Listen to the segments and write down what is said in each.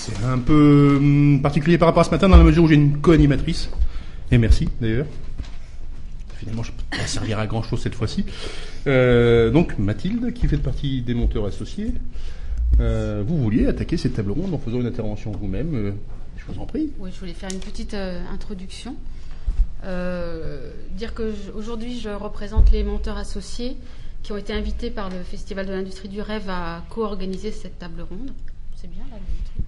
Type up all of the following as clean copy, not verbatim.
C'est un peu particulier par rapport à ce matin dans la mesure où j'ai une co-animatrice. Et merci d'ailleurs. Finalement, je ne peux pas servir à grand chose cette fois-ci. Donc Mathilde, qui fait partie des monteurs associés, vous vouliez attaquer cette table ronde en faisant une intervention vous-même. Je vous en prie. Oui, je voulais faire une petite introduction. Dire que aujourd'hui, je représente les monteurs associés qui ont été invités par le Festival de l'Industrie du Rêve à co-organiser cette table ronde. C'est bien là, le truc,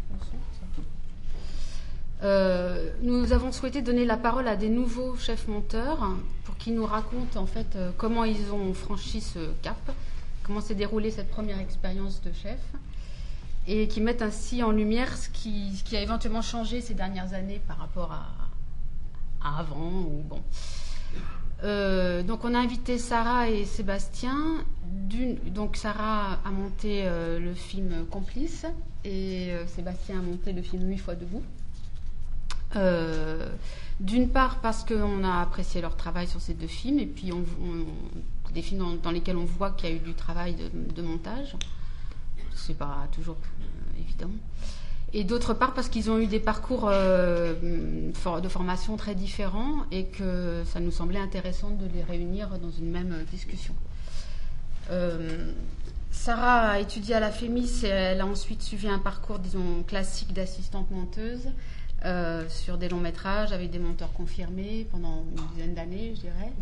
nous avons souhaité donner la parole à des nouveaux chefs monteurs pour qu'ils nous racontent en fait comment ils ont franchi ce cap, comment s'est déroulée cette première expérience de chef, et qui mettent ainsi en lumière ce qui a éventuellement changé ces dernières années par rapport à avant. Ou bon. Donc on a invité Sarah et Sébastien. Donc Sarah a monté le film Complice et Sébastien a monté le film 8 fois debout. D'une part parce qu'on a apprécié leur travail sur ces deux films, et puis des films dans lesquels on voit qu'il y a eu du travail de montage. C'est pas toujours évident. Et d'autre part parce qu'ils ont eu des parcours de formation très différents et que ça nous semblait intéressant de les réunir dans une même discussion. Sarah a étudié à la FEMIS et elle a ensuite suivi un parcours, disons, classique d'assistante monteuse sur des longs métrages avec des monteurs confirmés pendant une dizaine d'années, je dirais.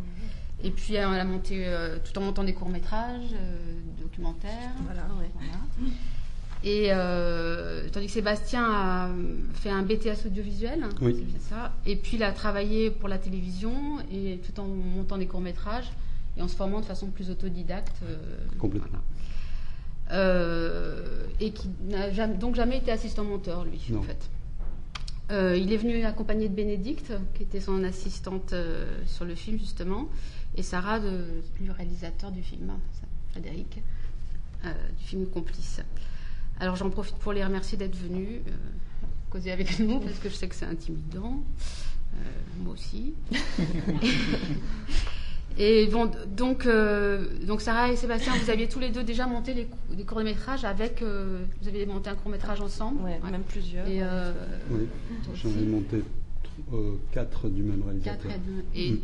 Et puis elle a monté, tout en montant des courts-métrages, documentaires. Voilà, ouais. Voilà. Et tandis que Sébastien a fait un BTS audiovisuel, oui. C'est bien ça. Et puis il a travaillé pour la télévision et tout en montant des courts-métrages et en se formant de façon plus autodidacte. Complètement. Et qui n'a jamais été assistant monteur, lui, non. En fait. Il est venu accompagné de Bénédicte, qui était son assistante sur le film, justement, et Sarah, du réalisateur du film, Frédéric, du film Complice. Alors j'en profite pour les remercier d'être venus causer avec nous, parce que je sais que c'est intimidant. Moi aussi. Et bon, donc Sarah et Sébastien, vous aviez tous les deux déjà monté des courts-métrages avec... vous avez monté un court-métrage ensemble, ouais. Même plusieurs. Et, oui, j'en ai monté 4 du même réalisateur. 4 et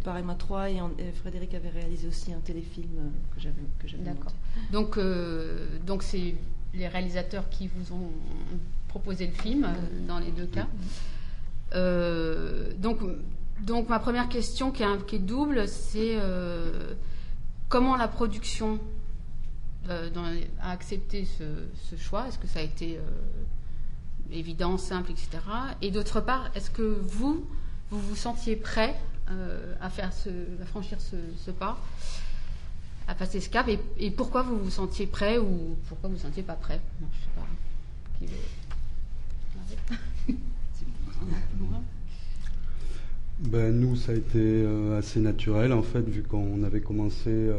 pareil, moi 3, et Frédéric avait réalisé aussi un téléfilm que j'avais D'accord. monté. Donc c'est les réalisateurs qui vous ont proposé le film dans les deux cas. Donc ma première question qui est double, c'est comment la production a accepté ce choix. Est-ce que ça a été évident, simple, etc. Et d'autre part, est-ce que vous vous sentiez prêt à franchir ce pas, à passer ce cap, et pourquoi vous vous sentiez prêt ou pourquoi vous ne vous sentiez pas prêt? Je sais pas. Qui veut... Ben, nous, ça a été assez naturel, en fait, vu qu'on avait commencé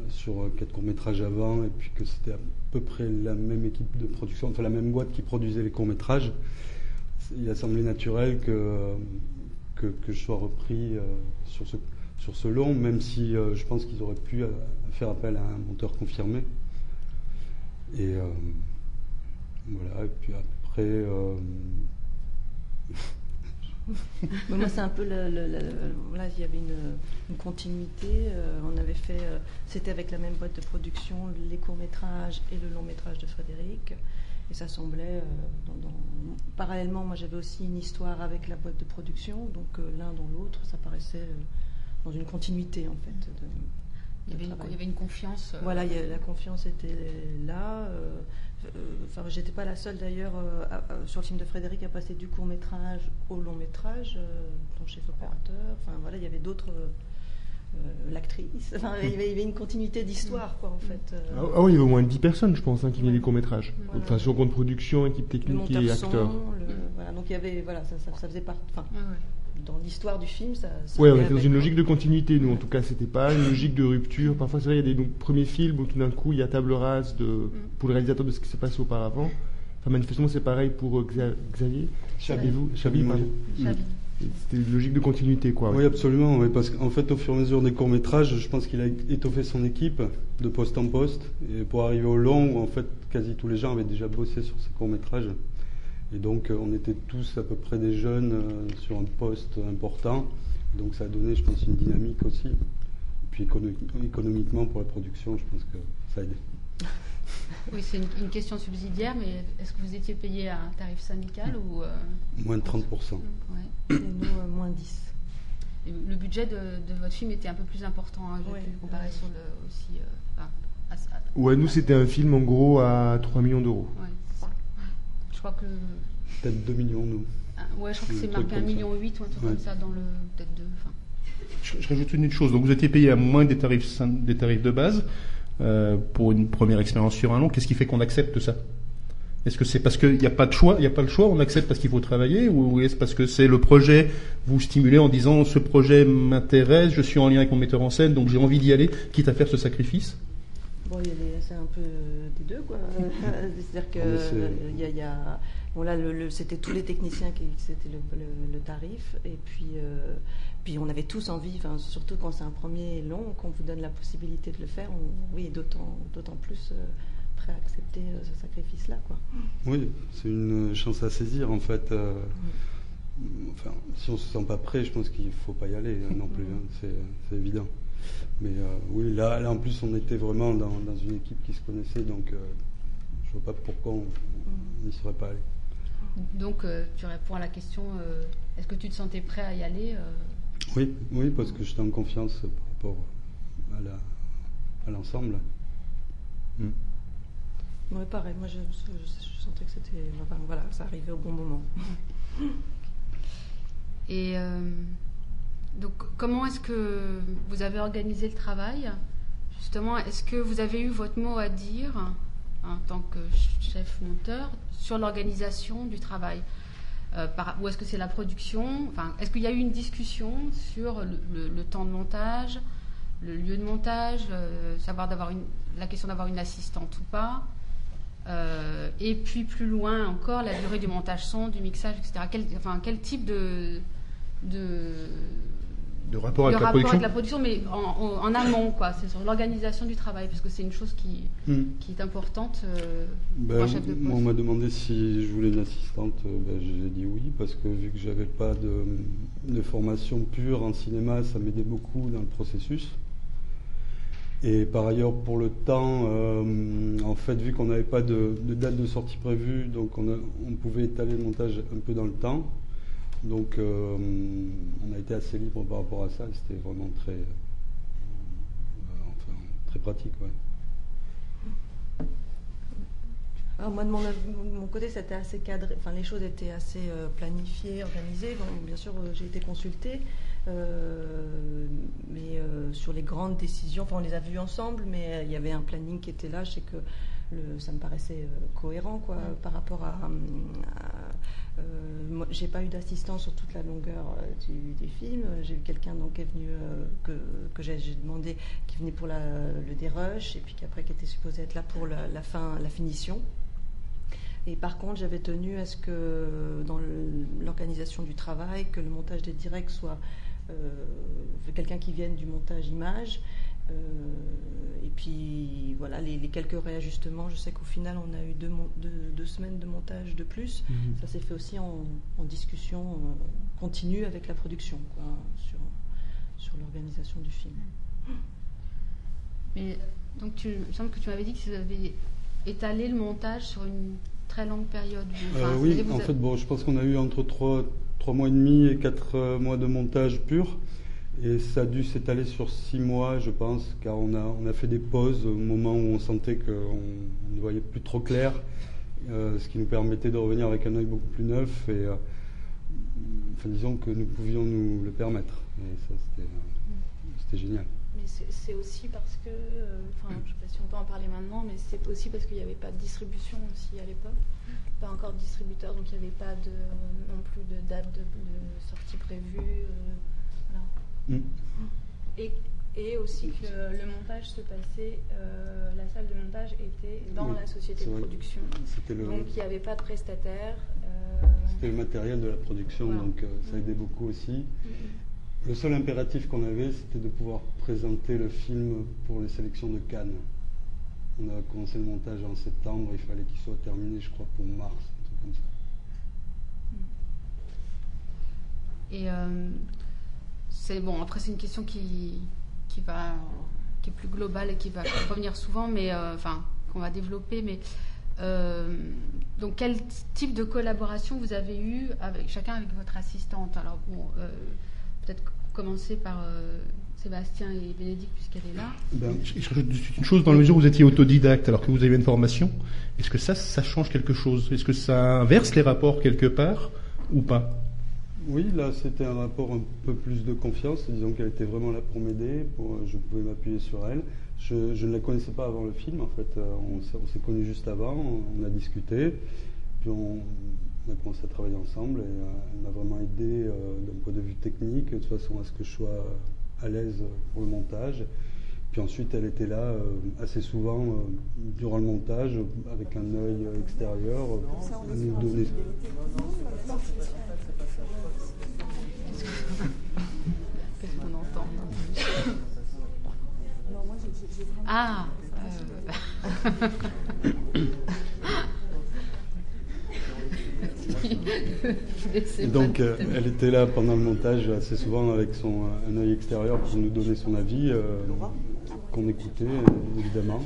sur 4 courts-métrages avant, et puis que c'était à peu près la même équipe de production, enfin la même boîte qui produisait les courts-métrages. Il a semblé naturel que je sois repris sur ce long, même si je pense qu'ils auraient pu faire appel à un monteur confirmé. Et voilà, et puis après... Moi, c'est un peu là, il y avait une continuité. On avait fait, c'était avec la même boîte de production, les courts-métrages et le long-métrage de Frédéric. Et ça semblait, parallèlement, moi j'avais aussi une histoire avec la boîte de production, donc l'un dans l'autre, ça paraissait dans une continuité en fait. Il y avait une confiance. Voilà, la confiance était là. Enfin, j'étais pas la seule d'ailleurs sur le film de Frédéric à passer du court-métrage au long-métrage, ton chef opérateur. Enfin voilà, il y avait d'autres, l'actrice. Enfin, il y avait une continuité d'histoire, quoi, en fait. Ah oui, il y avait au moins 10 personnes, je pense, qui venaient du court-métrage. Voilà. Enfin, sur compte production, équipe technique et acteurs. Voilà, donc il y avait, voilà, ça faisait partie. Enfin, dans l'histoire du film, ça oui, on était dans une logique de continuité, nous. En tout cas, c'était pas une logique de rupture. Parfois, c'est vrai, il y a des premiers films où tout d'un coup, il y a table rase pour le réalisateur de ce qui s'est passé auparavant. Enfin, manifestement, c'est pareil pour Xavier. Chabi. Chabi, pardon. Chabi. C'était une logique de continuité, quoi. Oui, absolument. Oui, parce qu'en fait, au fur et à mesure des courts-métrages, je pense qu'il a étoffé son équipe de poste en poste. Et pour arriver au long, où en fait, quasi tous les gens avaient déjà bossé sur ces courts-métrages. Et donc, on était tous à peu près des jeunes sur un poste important. Donc, ça a donné, je pense, une dynamique aussi. Et puis, économiquement, pour la production, je pense que ça a aidé. Oui, c'est une question subsidiaire, mais est-ce que vous étiez payé à un tarif syndical ou Moins de 30%. Ouais. Et nous, moins 10. Et le budget de votre film était un peu plus important, hein, j'ai Ouais, pu le comparer sur le aussi. Ouais, nous, c'était un film, en gros, à 3 millions d'euros. Ouais, c'est ça. Je crois que Peut-être 2 millions, nous. ouais, je crois que c'est Un marqué truc 1,8 comme million ou un truc comme ça dans le peut-être 2. Enfin, Je rajoute une chose. Donc vous étiez payé à moins des tarifs de base pour une première expérience sur un long. Qu'est-ce qui fait qu'on accepte ça? Est-ce que c'est parce qu'il n'y a pas de choix, il n'y a pas le choix, on accepte parce qu'il faut travailler, ou est-ce parce que c'est le projet, vous stimulez en disant ce projet m'intéresse, je suis en lien avec mon metteur en scène, donc j'ai envie d'y aller, quitte à faire ce sacrifice? Bon, c'est un peu des deux, quoi. C'est-à-dire que Ouais, il y a bon là, c'était tous les techniciens qui c'était le tarif, et puis on avait tous envie, enfin, surtout quand c'est un premier long, qu'on vous donne la possibilité de le faire, oui, d'autant plus prêt à accepter ce sacrifice-là, quoi. Oui, c'est une chance à saisir, en fait. Enfin, si on se sent pas prêt, je pense qu'il faut pas y aller non plus, hein, c'est évident. Mais oui, là, en plus, on était vraiment dans une équipe qui se connaissait, donc je vois pas pourquoi on n'y serait pas allé. donc tu réponds à la question est-ce que tu te sentais prêt à y aller Oui, parce que j'étais en confiance par rapport à l'ensemble. Oui, pareil, moi je sentais que c'était, enfin, voilà, ça arrivait au bon moment. Et donc, comment est-ce que vous avez organisé le travail? Justement, est-ce que vous avez eu votre mot à dire en tant que chef monteur sur l'organisation du travail ou est-ce que c'est la production? Enfin, est-ce qu'il y a eu une discussion sur le temps de montage, le lieu de montage, la question d'avoir une assistante ou pas? Et puis plus loin encore, la durée du montage son, du mixage, etc. Quel type de rapport avec la production, mais en amont, quoi. C'est sur l'organisation du travail, parce que c'est une chose qui est importante pour un chef de poste. Moi, on m'a demandé si je voulais une assistante. J'ai dit oui, parce que vu que j'avais pas de formation pure en cinéma, ça m'aidait beaucoup dans le processus. Et par ailleurs, pour le temps, en fait, vu qu'on n'avait pas de date de sortie prévue, donc on pouvait étaler le montage un peu dans le temps. Donc, on a été assez libre par rapport à ça. Et c'était vraiment très pratique, ouais. Alors moi, de mon côté, c'était assez cadré. Enfin, les choses étaient assez planifiées, organisées. Bon, bien sûr, j'ai été consultée. Mais sur les grandes décisions, enfin on les a vues ensemble, mais il y avait un planning qui était là. Je sais que ça me paraissait cohérent, quoi, par rapport à moi, j'ai pas eu d'assistant sur toute la longueur des films. J'ai eu quelqu'un donc qui est venu que j'ai demandé, qui venait pour le dérush, et puis qu'après qui était supposé être là pour la finition. Et par contre, j'avais tenu à ce que dans l'organisation du travail, que le montage des directs soit quelqu'un qui vienne du montage image. Et puis voilà, les quelques réajustements, je sais qu'au final on a eu deux semaines de montage de plus. Ça s'est fait aussi en discussion continue avec la production, quoi, sur l'organisation du film. Mais donc il me semble que tu m'avais dit que vous avez étalé le montage sur une très longue période. Oui, en fait, je pense qu'on a eu entre 3 mois et demi et 4 mois de montage pur. Et ça a dû s'étaler sur 6 mois, je pense, car on a fait des pauses au moment où on sentait qu'on ne voyait plus trop clair, ce qui nous permettait de revenir avec un œil beaucoup plus neuf. Et disons que nous pouvions nous le permettre. Et ça, c'était génial. Mais c'est aussi parce que, je ne sais pas si on peut en parler maintenant, mais c'est aussi parce qu'il n'y avait pas de distribution aussi à l'époque, pas encore de distributeur, donc il n'y avait pas non plus de date de sortie prévue. Voilà. Et et aussi que le montage se passait, la salle de montage était dans la société de production. Donc il n'y avait pas de prestataire. C'était le matériel de la production, voilà. Donc ça aidait beaucoup aussi. Le seul impératif qu'on avait, c'était de pouvoir présenter le film pour les sélections de Cannes. On a commencé le montage en septembre, il fallait qu'il soit terminé, je crois, pour mars, un truc comme ça. Et c'est bon, après c'est une question qui est plus globale et qui va revenir souvent, mais qu'on va développer. Mais donc quel type de collaboration vous avez eu chacun avec votre assistante? Alors bon, peut-être commencer par Sébastien et Bénédicte puisqu'elle est là. Je rajoute juste une chose, dans la mesure où vous étiez autodidacte alors que vous avez une formation, est-ce que ça change quelque chose? Est-ce que ça inverse les rapports quelque part ou pas? Oui, là c'était un rapport un peu plus de confiance, disons qu'elle était vraiment là pour m'aider, je pouvais m'appuyer sur elle. Je ne la connaissais pas avant le film, en fait, on s'est connus juste avant, on a discuté, puis on a commencé à travailler ensemble et elle m'a vraiment aidé d'un point de vue technique, de façon à ce que je sois à l'aise pour le montage. Puis ensuite elle était là assez souvent durant le montage avec un œil extérieur à nous donner... Qu'est-ce qu'on entend? Non, moi j'ai vraiment... Ah Donc elle était là pendant le montage assez souvent avec un œil extérieur pour nous donner son avis, qu'on écoutait évidemment.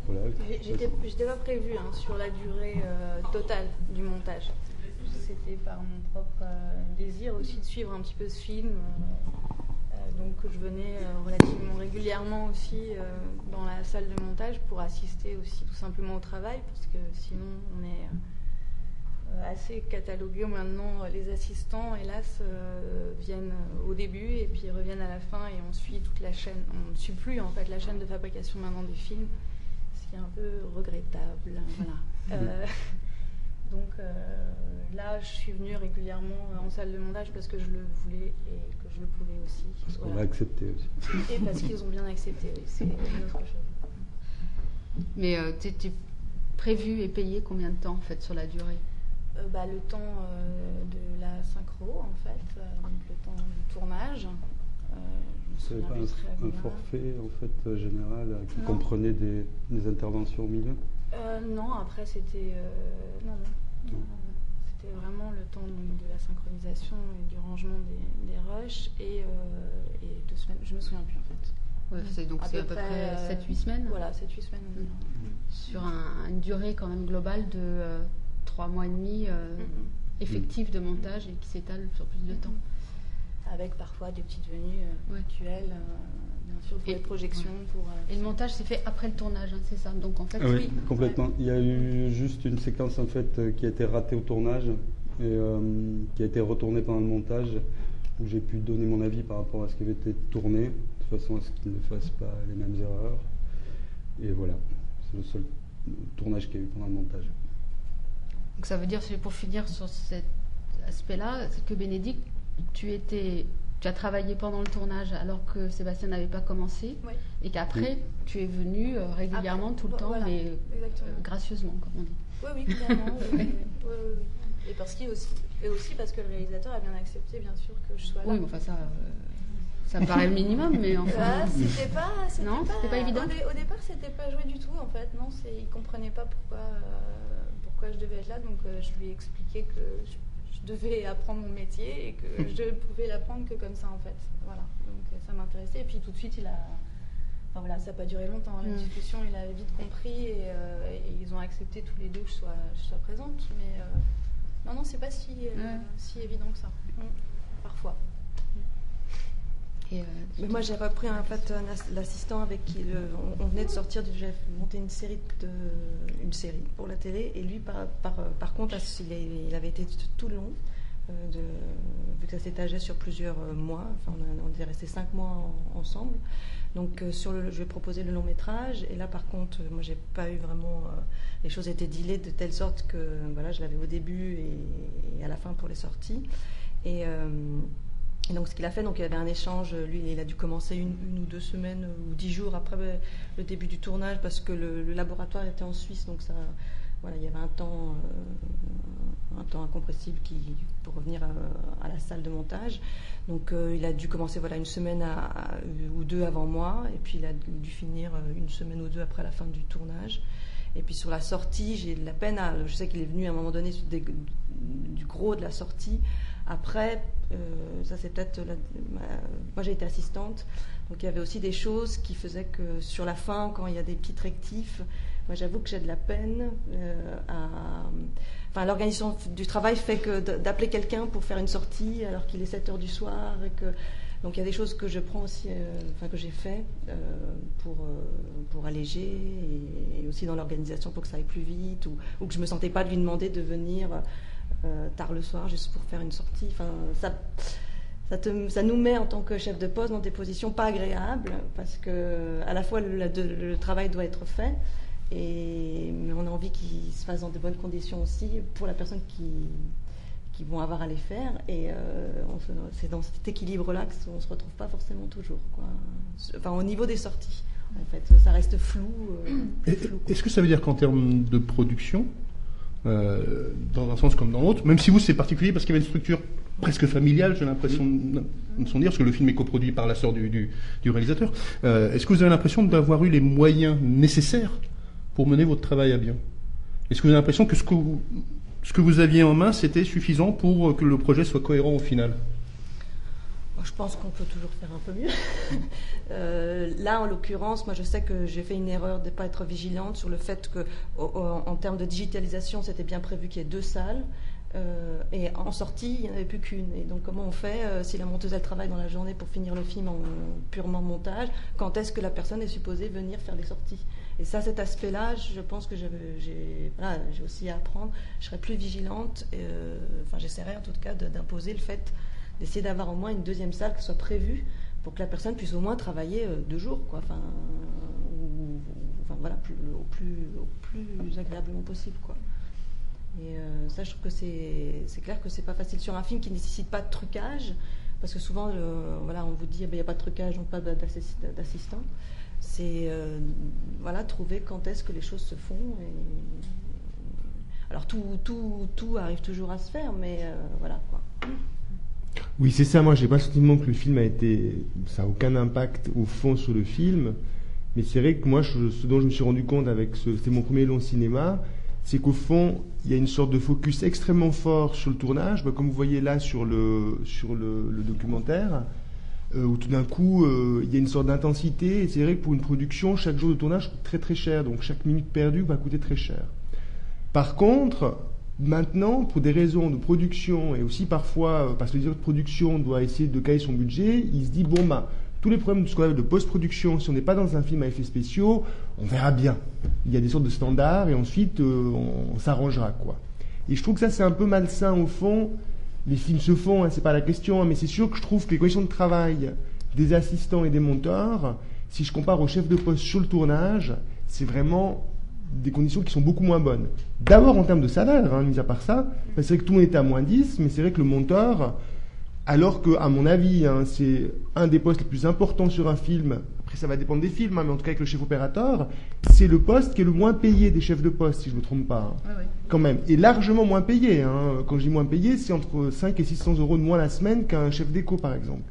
Voilà. J'étais pas prévue sur la durée totale du montage. C'était par mon propre désir aussi de suivre un petit peu ce film. Donc je venais relativement régulièrement aussi dans la salle de montage pour assister aussi tout simplement au travail, parce que sinon on est assez catalogué maintenant. Les assistants, hélas, viennent au début et puis reviennent à la fin et on suit toute la chaîne. On ne suit plus en fait la chaîne de fabrication maintenant des films, ce qui est un peu regrettable. Voilà. Donc là, je suis venue régulièrement en salle de montage parce que je le voulais et que je le pouvais aussi. Parce qu'on l'a accepté aussi. Et parce qu'ils ont bien accepté, oui, c'est une autre chose. Mais tu es prévu et payé combien de temps en fait sur la durée? Le temps de la synchro en fait, donc le temps du tournage. C'est pas un forfait en fait général qui comprenait des interventions au milieu? Non, après c'était non. C'était vraiment le temps donc, de la synchronisation et du rangement des rushs et 2 semaines. Je me souviens plus en fait. Ouais, donc c'est à peu près 7-8 semaines. Voilà, 7-8 semaines. Sur une durée quand même globale de 3 mois et demi effectif de montage et qui s'étale sur plus de temps. Avec parfois des petites venues ponctuelles, bien sûr, pour les projections. Et le montage s'est fait après le tournage, c'est ça? Donc en fait, oui, complètement. Il y a eu juste une séquence en fait qui a été ratée au tournage et qui a été retournée pendant le montage, où j'ai pu donner mon avis par rapport à ce qui avait été tourné, de façon à ce qu'ils ne fassent pas les mêmes erreurs. Et voilà, c'est le seul tournage qu'il y a eu pendant le montage. Donc ça veut dire, pour finir sur cet aspect-là, c'est que Bénédicte, tu as travaillé pendant le tournage alors que Sébastien n'avait pas commencé, et qu'après tu es venu régulièrement tout le temps, voilà, mais gracieusement, comme on dit. Oui, clairement. Oui. Et aussi parce que le réalisateur a bien accepté, bien sûr, que je sois là. Oui, mais enfin ça me paraît le minimum, mais enfin. C'était pas évident. Au départ, c'était pas joué du tout, en fait. Non, il comprenait pas pourquoi je devais être là, donc je lui ai expliqué que je devais apprendre mon métier et que je ne pouvais l'apprendre que comme ça en fait. Voilà, donc ça m'intéressait et puis tout de suite ça n'a pas duré longtemps la discussion, il a vite compris et ils ont accepté tous les deux que je sois présente, mais non c'est pas si évident que ça, parfois. Mais moi j'ai repris en fait l'assistant avec qui on venait de sortir, j'ai monté une série pour la télé et lui par contre il avait été tout le long vu que ça s'étageait sur plusieurs mois, enfin on est resté 5 mois ensemble, donc je lui ai proposé le long métrage et là par contre moi j'ai pas eu vraiment les choses étaient dealées de telle sorte que voilà je l'avais au début et à la fin pour les sorties et Et donc ce qu'il a fait, donc il y avait un échange, lui il a dû commencer une ou 2 semaines ou 10 jours après le début du tournage parce que le laboratoire était en Suisse, donc ça, voilà, il y avait un temps incompressible pour revenir à la salle de montage. Donc il a dû commencer une semaine ou 2 avant moi, et puis il a dû finir une semaine ou 2 après la fin du tournage. Et puis sur la sortie, j'ai de la peine je sais qu'il est venu à un moment donné du gros de la sortie. Après, ça c'est peut-être... moi j'ai été assistante, donc il y avait aussi des choses qui faisaient que sur la fin, quand il y a des petites rectifs, moi j'avoue que j'ai de la peine Enfin, l'organisation du travail fait que d'appeler quelqu'un pour faire une sortie alors qu'il est 7h du soir et que... Donc il y a des choses que je prends aussi, que j'ai fait pour alléger et aussi dans l'organisation pour que ça aille plus vite ou que je me sentais pas de lui demander de venir tard le soir juste pour faire une sortie. Enfin, ça nous met en tant que chef de poste dans des positions pas agréables parce que à la fois le travail doit être fait mais on a envie qu'il se fasse dans de bonnes conditions aussi pour la personne qui vont avoir à les faire et c'est dans cet équilibre-là qu'on se retrouve pas forcément toujours, quoi. Enfin, au niveau des sorties, en fait, ça reste flou. Est-ce que ça veut dire qu'en termes de production, dans un sens comme dans l'autre, même si vous c'est particulier parce qu'il y avait une structure presque familiale, j'ai l'impression de son dire, parce que le film est coproduit par la sœur du réalisateur, est-ce que vous avez l'impression d'avoir eu les moyens nécessaires pour mener votre travail à bien? Est-ce que vous avez l'impression que ce que vous aviez en main, c'était suffisant pour que le projet soit cohérent au final? Je pense qu'on peut toujours faire un peu mieux. Là, en l'occurrence, moi je sais que j'ai fait une erreur de ne pas être vigilante sur le fait que, en termes de digitalisation, c'était bien prévu qu'il y ait 2 salles. Et en sortie, il n'y en avait plus qu'une. Et donc comment on fait si la monteuse elle travaille dans la journée pour finir le film en purement montage, quand est-ce que la personne est supposée venir faire les sorties? Et ça, cet aspect-là, je pense que j'ai aussi à apprendre. Je serai plus vigilante, j'essaierai en tout cas d'imposer le fait d'essayer d'avoir au moins une 2e salle qui soit prévue pour que la personne puisse au moins travailler 2 jours, quoi. Au plus agréablement possible, quoi. Et ça, je trouve que c'est clair que c'est pas facile sur un film qui nécessite pas de trucage, parce que souvent, on vous dit, il n'y a pas de trucage, donc pas d'assistant. C'est trouver quand est-ce que les choses se font. Alors tout arrive toujours à se faire, mais voilà, quoi. Oui, c'est ça. Moi, j'ai pas le sentiment que le film ça a aucun impact au fond sur le film. Mais c'est vrai que moi, ce dont je me suis rendu compte c'était mon premier long cinéma, c'est qu'au fond, il y a une sorte de focus extrêmement fort sur le tournage, comme vous voyez là sur le documentaire, où tout d'un coup, il y a une sorte d'intensité. Et c'est vrai que pour une production, chaque jour de tournage coûte très très cher, donc chaque minute perdue va coûter très cher. Par contre, maintenant, pour des raisons de production et aussi parfois parce que le directeur de production doit essayer de caler son budget, il se dit tous les problèmes de ce qu'on appelle de post-production, si on n'est pas dans un film à effets spéciaux, on verra bien. Il y a des sortes de standards et ensuite on s'arrangera, quoi. Et je trouve que ça c'est un peu malsain au fond. Les films se font, c'est pas la question, mais c'est sûr que je trouve que les conditions de travail des assistants et des monteurs, si je compare aux chefs de poste sur le tournage, c'est vraiment des conditions qui sont beaucoup moins bonnes. D'abord en termes de salaire, mis à part ça, c'est vrai que tout le monde était à moins 10, mais c'est vrai que le monteur, alors que, à mon avis, c'est un des postes les plus importants sur un film, après ça va dépendre des films, mais en tout cas avec le chef opérateur, c'est le poste qui est le moins payé des chefs de poste, si je ne me trompe pas, quand même, et largement moins payé. Quand je dis moins payé, c'est entre 5 et 600 euros de moins la semaine qu'un chef d'éco, par exemple.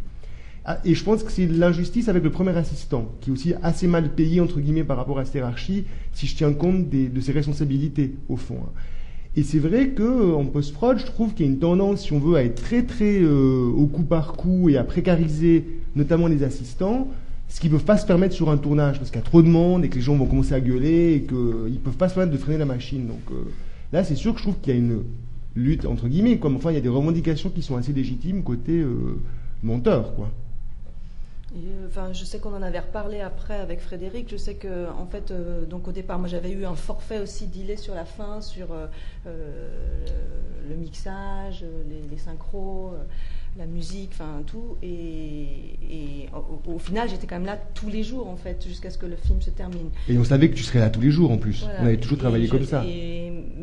Et je pense que c'est l'injustice avec le premier assistant, qui est aussi assez mal payé, entre guillemets, par rapport à cette hiérarchie, si je tiens compte de ses responsabilités, au fond. Et c'est vrai qu'en post-prod, je trouve qu'il y a une tendance, si on veut, à être très très au coup par coup et à précariser notamment les assistants, ce qu'ils ne peuvent pas se permettre sur un tournage, parce qu'il y a trop de monde et que les gens vont commencer à gueuler et qu'ils ne peuvent pas se permettre de freiner la machine. Donc là, c'est sûr que je trouve qu'il y a une lutte, entre guillemets, quoi. Enfin, il y a des revendications qui sont assez légitimes côté monteur, quoi. Je sais qu'on en avait reparlé après avec Frédéric. Je sais que, en fait, donc au départ, moi j'avais eu un forfait aussi dealé sur la fin, sur le mixage, les synchros, la musique, tout. Et au final, j'étais quand même là tous les jours, en fait, jusqu'à ce que le film se termine. Et on savait que tu serais là tous les jours, en plus. Voilà. On avait toujours travaillé comme ça.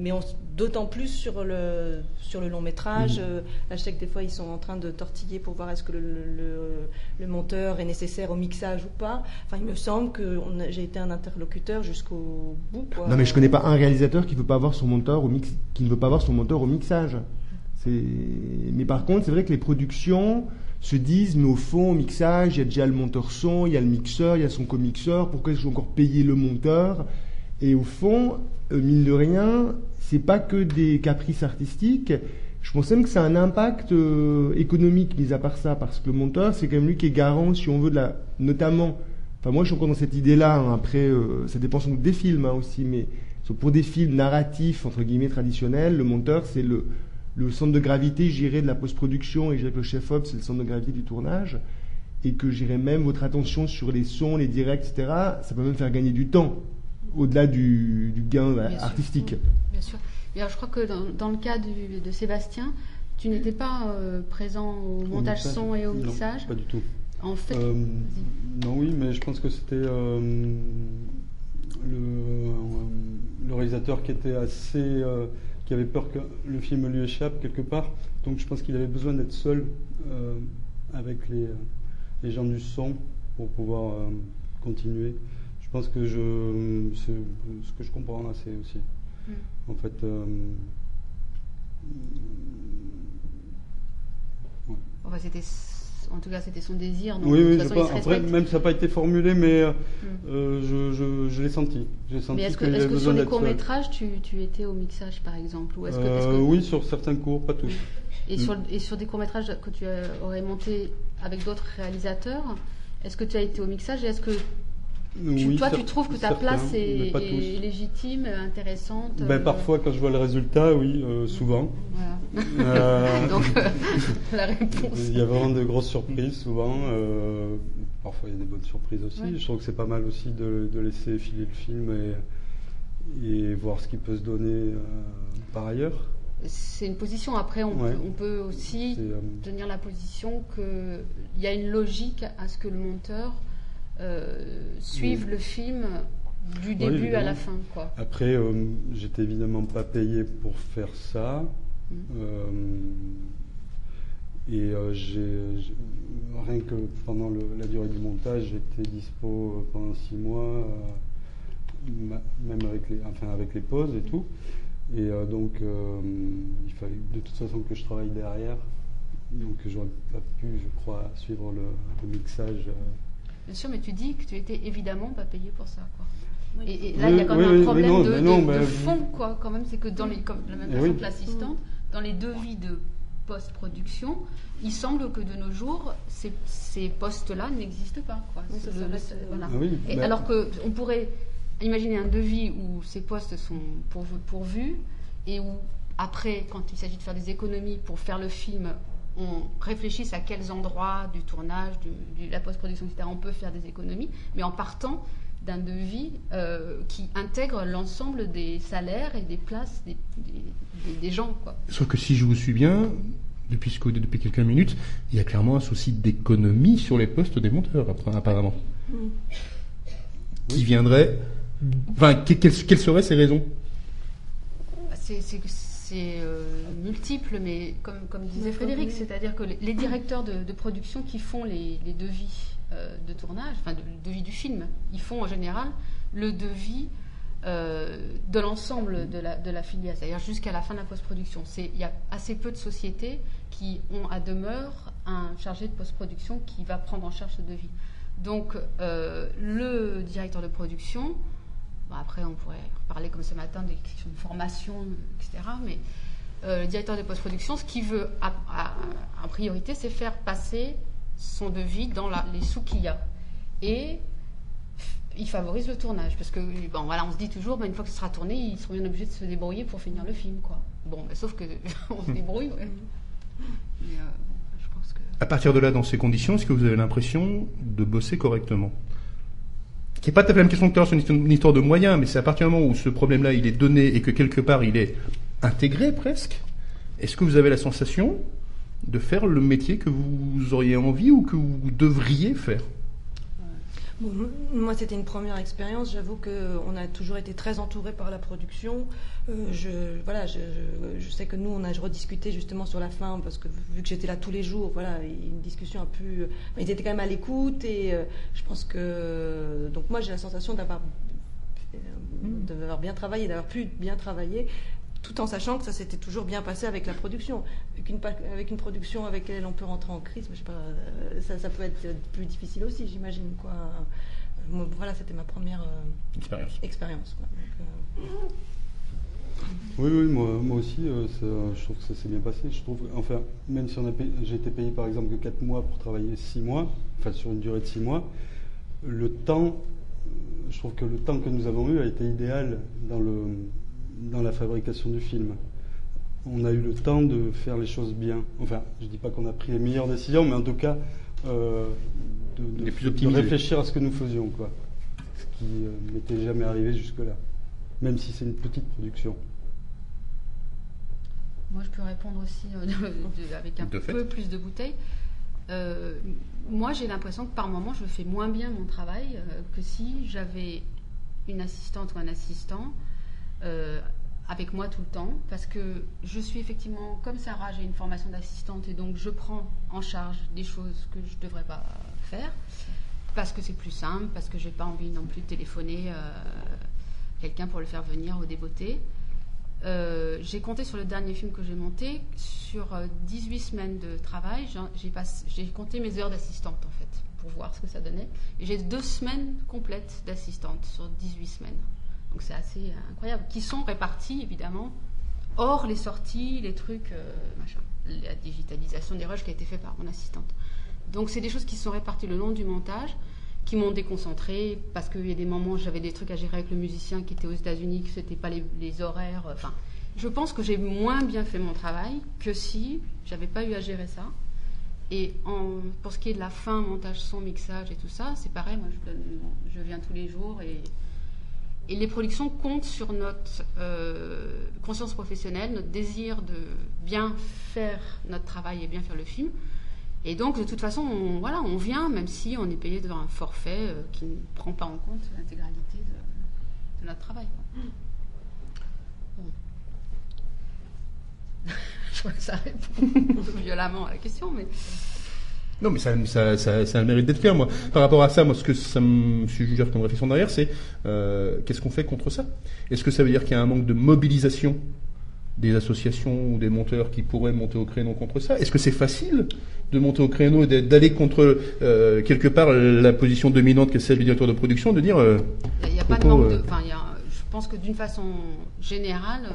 mais d'autant plus sur le long métrage. Là, je sais que des fois, ils sont en train de tortiller pour voir est-ce que le monteur est nécessaire au mixage ou pas. Enfin, il me semble que j'ai été un interlocuteur jusqu'au bout, quoi. Non, mais je connais pas un réalisateur qui ne veut pas avoir son monteur au mixage. Mais par contre, c'est vrai que les productions se disent, mais au fond, au mixage, il y a déjà le monteur son, il y a le mixeur, il y a son co-mixeur, pourquoi je dois encore payer le monteur? Et au fond, mine de rien, c'est pas que des caprices artistiques. Je pense même que ça a un impact économique, mis à part ça, parce que le monteur, c'est quand même lui qui est garant, si on veut, notamment, enfin moi je suis encore dans cette idée-là, hein, après, ça dépend sans doute des films aussi, mais pour des films narratifs, entre guillemets, traditionnels, le monteur, c'est le centre de gravité, je dirais, de la post-production, et je dirais que le chef-op, c'est le centre de gravité du tournage, et que j'irais même votre attention sur les sons, les directs, etc., ça peut même faire gagner du temps, au-delà du gain artistique. Sûr. Bien sûr. Et alors, je crois que dans le cas de Sébastien, tu n'étais pas présent au montage son et au mixage. Non, pas du tout. En fait, non, oui, mais je pense que c'était le réalisateur qui était assez... qui avait peur que le film lui échappe quelque part. Donc je pense qu'il avait besoin d'être seul avec les gens du son pour pouvoir continuer. Je pense que c'est ce que je comprends assez aussi. En fait, ouais. Enfin, en tout cas, c'était son désir. Donc, oui, de toute façon, après, même ça n'a pas été formulé, mais je l'ai senti. Mais est-ce que sur les courts-métrages, tu étais au mixage, par exemple, ou est-ce que... Oui, sur certains courts, pas tous. Et sur des courts-métrages que tu aurais monté avec d'autres réalisateurs, est-ce que tu as été au mixage et est-ce que tu trouves que ta place est légitime, intéressante? Parfois, quand je vois le résultat, oui, souvent. Voilà. Donc, la réponse. Il y a vraiment de grosses surprises, souvent. Parfois, il y a des bonnes surprises aussi. Ouais. Je trouve que c'est pas mal aussi de laisser filer le film et voir ce qu'il peut se donner par ailleurs. C'est une position. Après, on peut aussi tenir la position qu'il y a une logique à ce que le monteur suive le film du début à la fin, quoi. Après, j'étais évidemment pas payé pour faire ça. Rien que pendant la durée du montage, j'étais dispo pendant 6 mois, même avec les pauses et tout. Et donc, il fallait de toute façon que je travaille derrière. Donc, j'aurais pas pu, je crois, suivre le mixage. Bien sûr, mais tu dis que tu étais évidemment pas payé pour ça, quoi. Oui. Et là, il y a quand même un problème de fond, quoi. Quand même, c'est que comme la même façon que l'assistant, dans les devis de post-production, il semble que de nos jours, ces postes-là n'existent pas, quoi. Voilà. Alors qu'on pourrait imaginer un devis où ces postes sont pourvus et où après, quand il s'agit de faire des économies pour faire le film, on réfléchisse à quels endroits du tournage, de la post-production, etc., on peut faire des économies, mais en partant d'un devis qui intègre l'ensemble des salaires et des places des gens, quoi. Sauf que si je vous suis bien, depuis quelques minutes, il y a clairement un souci d'économie sur les postes des monteurs, apparemment. Qui viendrait... Enfin, quelles seraient ces raisons? C'est multiple, mais comme disait Frédéric, c'est-à-dire que les directeurs de production qui font les devis de tournage, enfin le devis du film, ils font en général le devis de l'ensemble de la filière, c'est-à-dire jusqu'à la fin de la post-production. Il y a assez peu de sociétés qui ont à demeure un chargé de post-production qui va prendre en charge ce devis. Donc le directeur de production, après on pourrait parler comme ce matin des questions de formation, etc., mais le directeur de post-production, ce qu'il veut en priorité, c'est faire passer son devis dans les sous qu'il y a. Et il favorise le tournage, parce que on se dit toujours, une fois que ce sera tourné, ils seront bien obligés de se débrouiller pour finir le film, quoi. Sauf que on se débrouille, ouais. Mais je pense que... À partir de là, dans ces conditions, est-ce que vous avez l'impression de bosser correctement? Qui n'est pas tout à fait la même question que tout à l'heure, c'est une histoire de moyens, mais c'est à partir du moment où ce problème-là, il est donné et que quelque part, il est intégré presque, est-ce que vous avez la sensation de faire le métier que vous auriez envie ou que vous devriez faire? Bon, moi, c'était une première expérience. J'avoue qu'on a toujours été très entouré par la production. Je sais que nous, on a rediscuté justement sur la fin, parce que vu que j'étais là tous les jours, voilà, une discussion un peu... Ils étaient quand même à l'écoute, et je pense que... Donc moi, j'ai la sensation d'avoir bien travaillé, d'avoir pu bien travailler, tout en sachant que ça s'était toujours bien passé avec la production. Avec une production avec laquelle on peut rentrer en crise, je sais pas, ça peut être plus difficile aussi, j'imagine, quoi. Voilà, c'était ma première expérience, quoi. Oui, moi aussi, je trouve que ça s'est bien passé. Je trouve, enfin, même si j'ai été payé par exemple que 4 mois pour travailler 6 mois, enfin sur une durée de 6 mois, le temps, je trouve que le temps que nous avons eu a été idéal dans la fabrication du film. On a eu le temps de faire les choses bien. Enfin, je ne dis pas qu'on a pris les meilleures décisions, mais en tout cas, de réfléchir à ce que nous faisions, quoi. Ce qui m'était jamais arrivé jusque-là, même si c'est une petite production. Moi, je peux répondre aussi avec un peu plus de bouteilles. Moi, j'ai l'impression que par moment, je fais moins bien mon travail que si j'avais une assistante ou un assistant avec moi tout le temps, parce que je suis effectivement, comme Sarah, j'ai une formation d'assistante, et donc je prends en charge des choses que je ne devrais pas faire, parce que c'est plus simple, parce que je n'ai pas envie non plus de téléphoner quelqu'un pour le faire venir au débeauté. J'ai compté sur le dernier film que j'ai monté, sur 18 semaines de travail, j'ai compté mes heures d'assistante en fait, pour voir ce que ça donnait. Et j'ai 2 semaines complètes d'assistante sur 18 semaines. Donc c'est assez incroyable, qui sont répartis évidemment, hors les sorties, les trucs, la digitalisation des rushs qui a été faite par mon assistante. Donc c'est des choses qui sont réparties le long du montage, qui m'ont déconcentrée, parce qu'il y a des moments où j'avais des trucs à gérer avec le musicien qui était aux États-Unis, que c'était pas les horaires. Enfin, je pense que j'ai moins bien fait mon travail que si j'avais pas eu à gérer ça. Et pour ce qui est de la fin, montage, son, mixage et tout ça, c'est pareil. Moi, je viens tous les jours, et les productions comptent sur notre conscience professionnelle, notre désir de bien faire notre travail et bien faire le film. Et donc, de toute façon, on vient, même si on est payé dans un forfait qui ne prend pas en compte l'intégralité de notre travail. Bon. Je crois que ça répond un peu violemment à la question, mais... Non, mais ça a le mérite d'être clair, moi. Par rapport à ça, moi, ce que ça me suggère comme réflexion derrière, c'est qu'est-ce qu'on fait contre ça ? Est-ce que ça veut dire qu'il y a un manque de mobilisation des associations ou des monteurs qui pourraient monter au créneau contre ça ? Est-ce que c'est facile de monter au créneau et d'aller contre, quelque part, la position dominante qu'est celle du directeur de production, de dire... Il n'y a pas de manque de... je pense que d'une façon générale...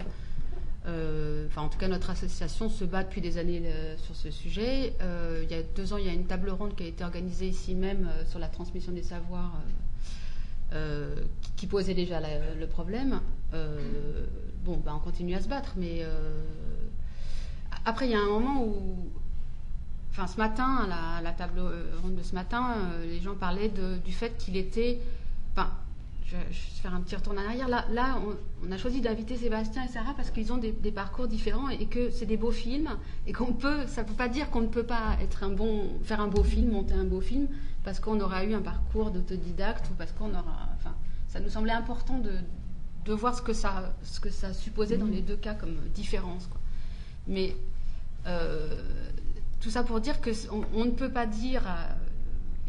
en tout cas, notre association se bat depuis des années sur ce sujet. Il y a 2 ans, il y a une table ronde qui a été organisée ici même sur la transmission des savoirs qui posait déjà le problème. On continue à se battre, mais après, il y a un moment où... ce matin, à la table ronde de ce matin, les gens parlaient du fait qu'il était... je vais faire un petit retour en arrière. Là, on a choisi d'inviter Sébastien et Sarah parce qu'ils ont des parcours différents et que c'est des beaux films et ça ne peut pas dire qu'on ne peut pas faire un beau film, monter un beau film parce qu'on aura eu un parcours d'autodidacte ou parce qu'on aura... ça nous semblait important de voir ce que ça supposait dans les 2 cas comme différence, quoi. Mais tout ça pour dire qu'on ne peut pas dire...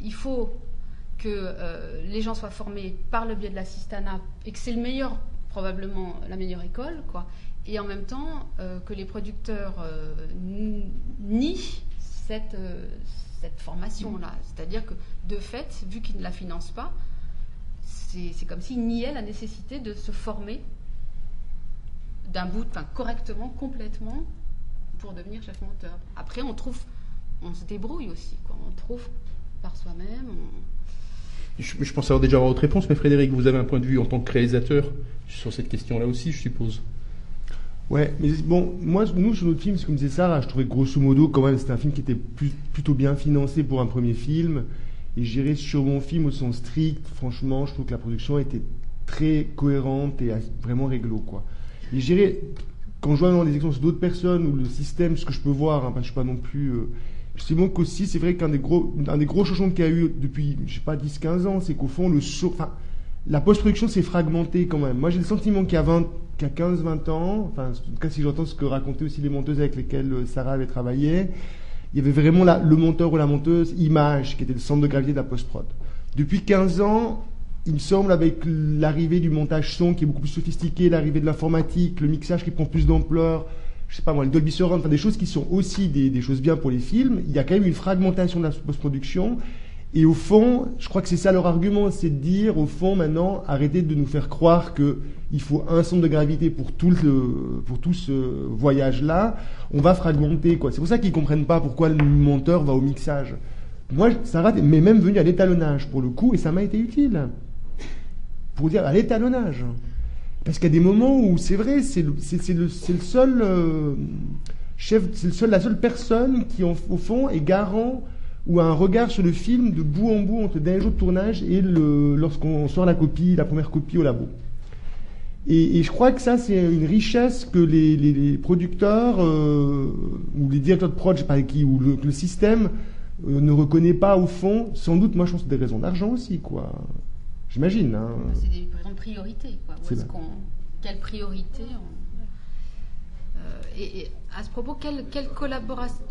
il faut... que les gens soient formés par le biais de l'assistanat et que c'est probablement la meilleure école, quoi. Et en même temps que les producteurs nient cette formation-là. C'est-à-dire que, de fait, vu qu'ils ne la financent pas, c'est comme s'ils niaient la nécessité de se former correctement, complètement, pour devenir chef monteur. Après, on se débrouille aussi, quoi. On trouve par soi-même... Je pense avoir déjà avoir votre réponse, mais Frédéric, vous avez un point de vue en tant que réalisateur sur cette question-là aussi, je suppose. Ouais, mais bon, nous, sur notre film, c'est comme disait Sarah, je trouvais que grosso modo, quand même, c'était un film qui était plutôt bien financé pour un premier film. Et je dirais, sur mon film, au sens strict, franchement, je trouve que la production était très cohérente et vraiment réglo, quoi. Et je dirais, quand je vois dans des exemples sur d'autres personnes, ou le système, ce que je peux voir, parce que je suis pas non plus... Justement qu'aussi, c'est vrai qu'un des gros changements qu'il y a eu depuis, je sais pas, 10-15 ans, c'est qu'au fond, la post-production s'est fragmentée quand même. Moi, j'ai le sentiment qu'il y a 15-20 ans, enfin, en tout cas, si j'entends ce que racontaient aussi les monteuses avec lesquelles Sarah avait travaillé, il y avait vraiment le monteur ou la monteuse image qui était le centre de gravité de la post-prod. Depuis 15 ans, il me semble, avec l'arrivée du montage son qui est beaucoup plus sophistiqué, l'arrivée de l'informatique, le mixage qui prend plus d'ampleur, je sais pas moi, le Dolby Surround, enfin des choses qui sont aussi des choses bien pour les films, il y a quand même une fragmentation de la post-production. Et au fond, je crois que c'est ça leur argument, c'est de dire, au fond, maintenant, arrêtez de nous faire croire qu'il faut un centre de gravité pour tout ce voyage-là. On va fragmenter, quoi. C'est pour ça qu'ils comprennent pas pourquoi le monteur va au mixage. Moi, Sarah m'est même venu à l'étalonnage, pour le coup, et ça m'a été utile. Pour dire, à l'étalonnage. Parce qu'il y a des moments où, c'est vrai, c'est le seul chef, la seule personne qui, au fond, est garant ou a un regard sur le film de bout en bout entre le dernier jour de tournage et lorsqu'on sort la première copie au labo. Et je crois que ça, c'est une richesse que les producteurs ou les directeurs de prod, je sais pas qui, ou le système ne reconnaît pas au fond. Sans doute, moi, je pense que c'est des raisons d'argent aussi, quoi. J'imagine. Hein. C'est par exemple priorité, quoi. Quelle priorité et à ce propos, quelle collaboration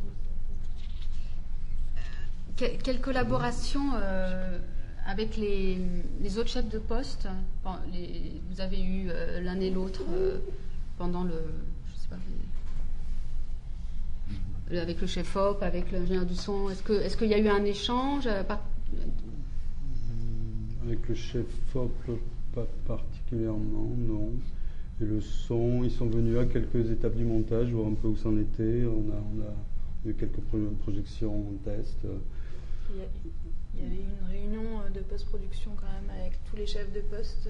avec les autres chefs de poste vous avez eu l'un et l'autre pendant je sais pas, avec le chef op, avec l'ingénieur du son, est-ce qu'il y a eu un échange Avec le chef op, pas particulièrement, non. Et le son, ils sont venus à quelques étapes du montage, voir un peu où c'en était. On a eu quelques projections en test. Il y avait une réunion de post-production quand même avec tous les chefs de poste,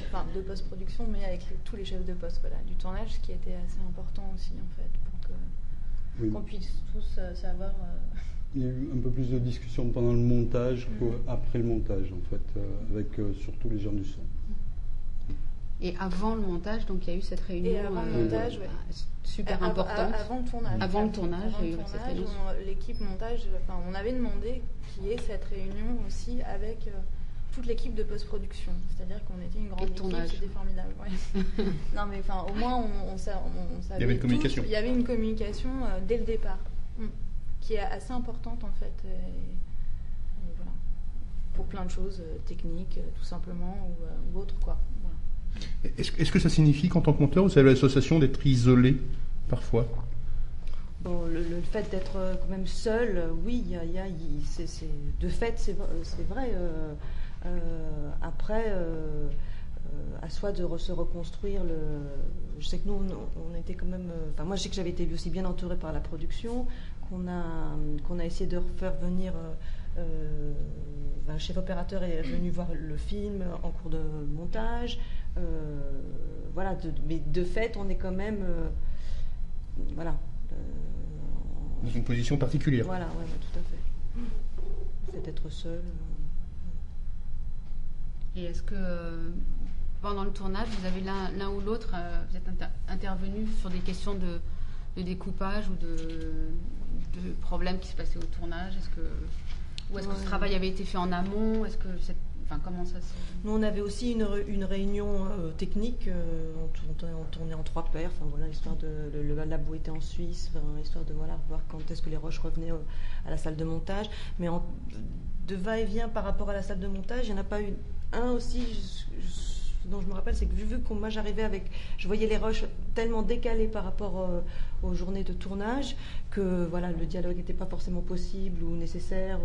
enfin de post-production, mais avec tous les chefs de poste du tournage, ce qui était assez important aussi en fait, pour qu'on puisse tous savoir. Il y a eu un peu plus de discussion pendant le montage qu'après le montage en fait, avec surtout les gens du son. Et avant le montage, donc il y a eu cette réunion. Et avant le montage, super importante. Avant le tournage. Avant le tournage, il y a eu cette réunion. L'équipe montage, on avait demandé qu'il y ait cette réunion aussi avec toute l'équipe de post-production. C'est-à-dire qu'on était une grande équipe, c'était formidable. Ouais. Non mais enfin, au moins on savait. Il y avait une communication. Il y avait une communication dès le départ, qui est assez importante en fait. Et voilà. Pour plein de choses techniques, tout simplement, ou autres quoi. Voilà. Est-ce que ça signifie qu'en tant que monteur, vous avez l'association d'être isolé parfois? Bon, le fait d'être quand même seul, oui, de fait, c'est vrai. Après, à soi de se reconstruire. Je sais que nous, on était quand même. Enfin, moi, je sais que j'avais été aussi bien entourée par la production qu'on a essayé de refaire venir. Un chef opérateur est venu voir le film en cours de montage. Voilà, mais de fait, on est quand même. Voilà. Dans une position particulière. Voilà, ouais, tout à fait. Le fait d'être seul. Et est-ce que pendant le tournage, vous avez l'un ou l'autre, vous êtes intervenu sur des questions de découpage ou de problèmes qui se passaient au tournage? Ou est-ce que ce travail avait été fait en amont? Comment ça se... Nous, on avait aussi une réunion technique. On tournait en 3 paires. Enfin, voilà, histoire le labo était en Suisse, histoire de voir quand est-ce que les rushs revenaient à la salle de montage. Mais de va-et-vient par rapport à la salle de montage, il n'y en a pas eu un aussi. Dont je me rappelle, c'est que vu que moi je voyais les rushs tellement décalés par rapport aux journées de tournage que voilà, le dialogue n'était pas forcément possible ou nécessaire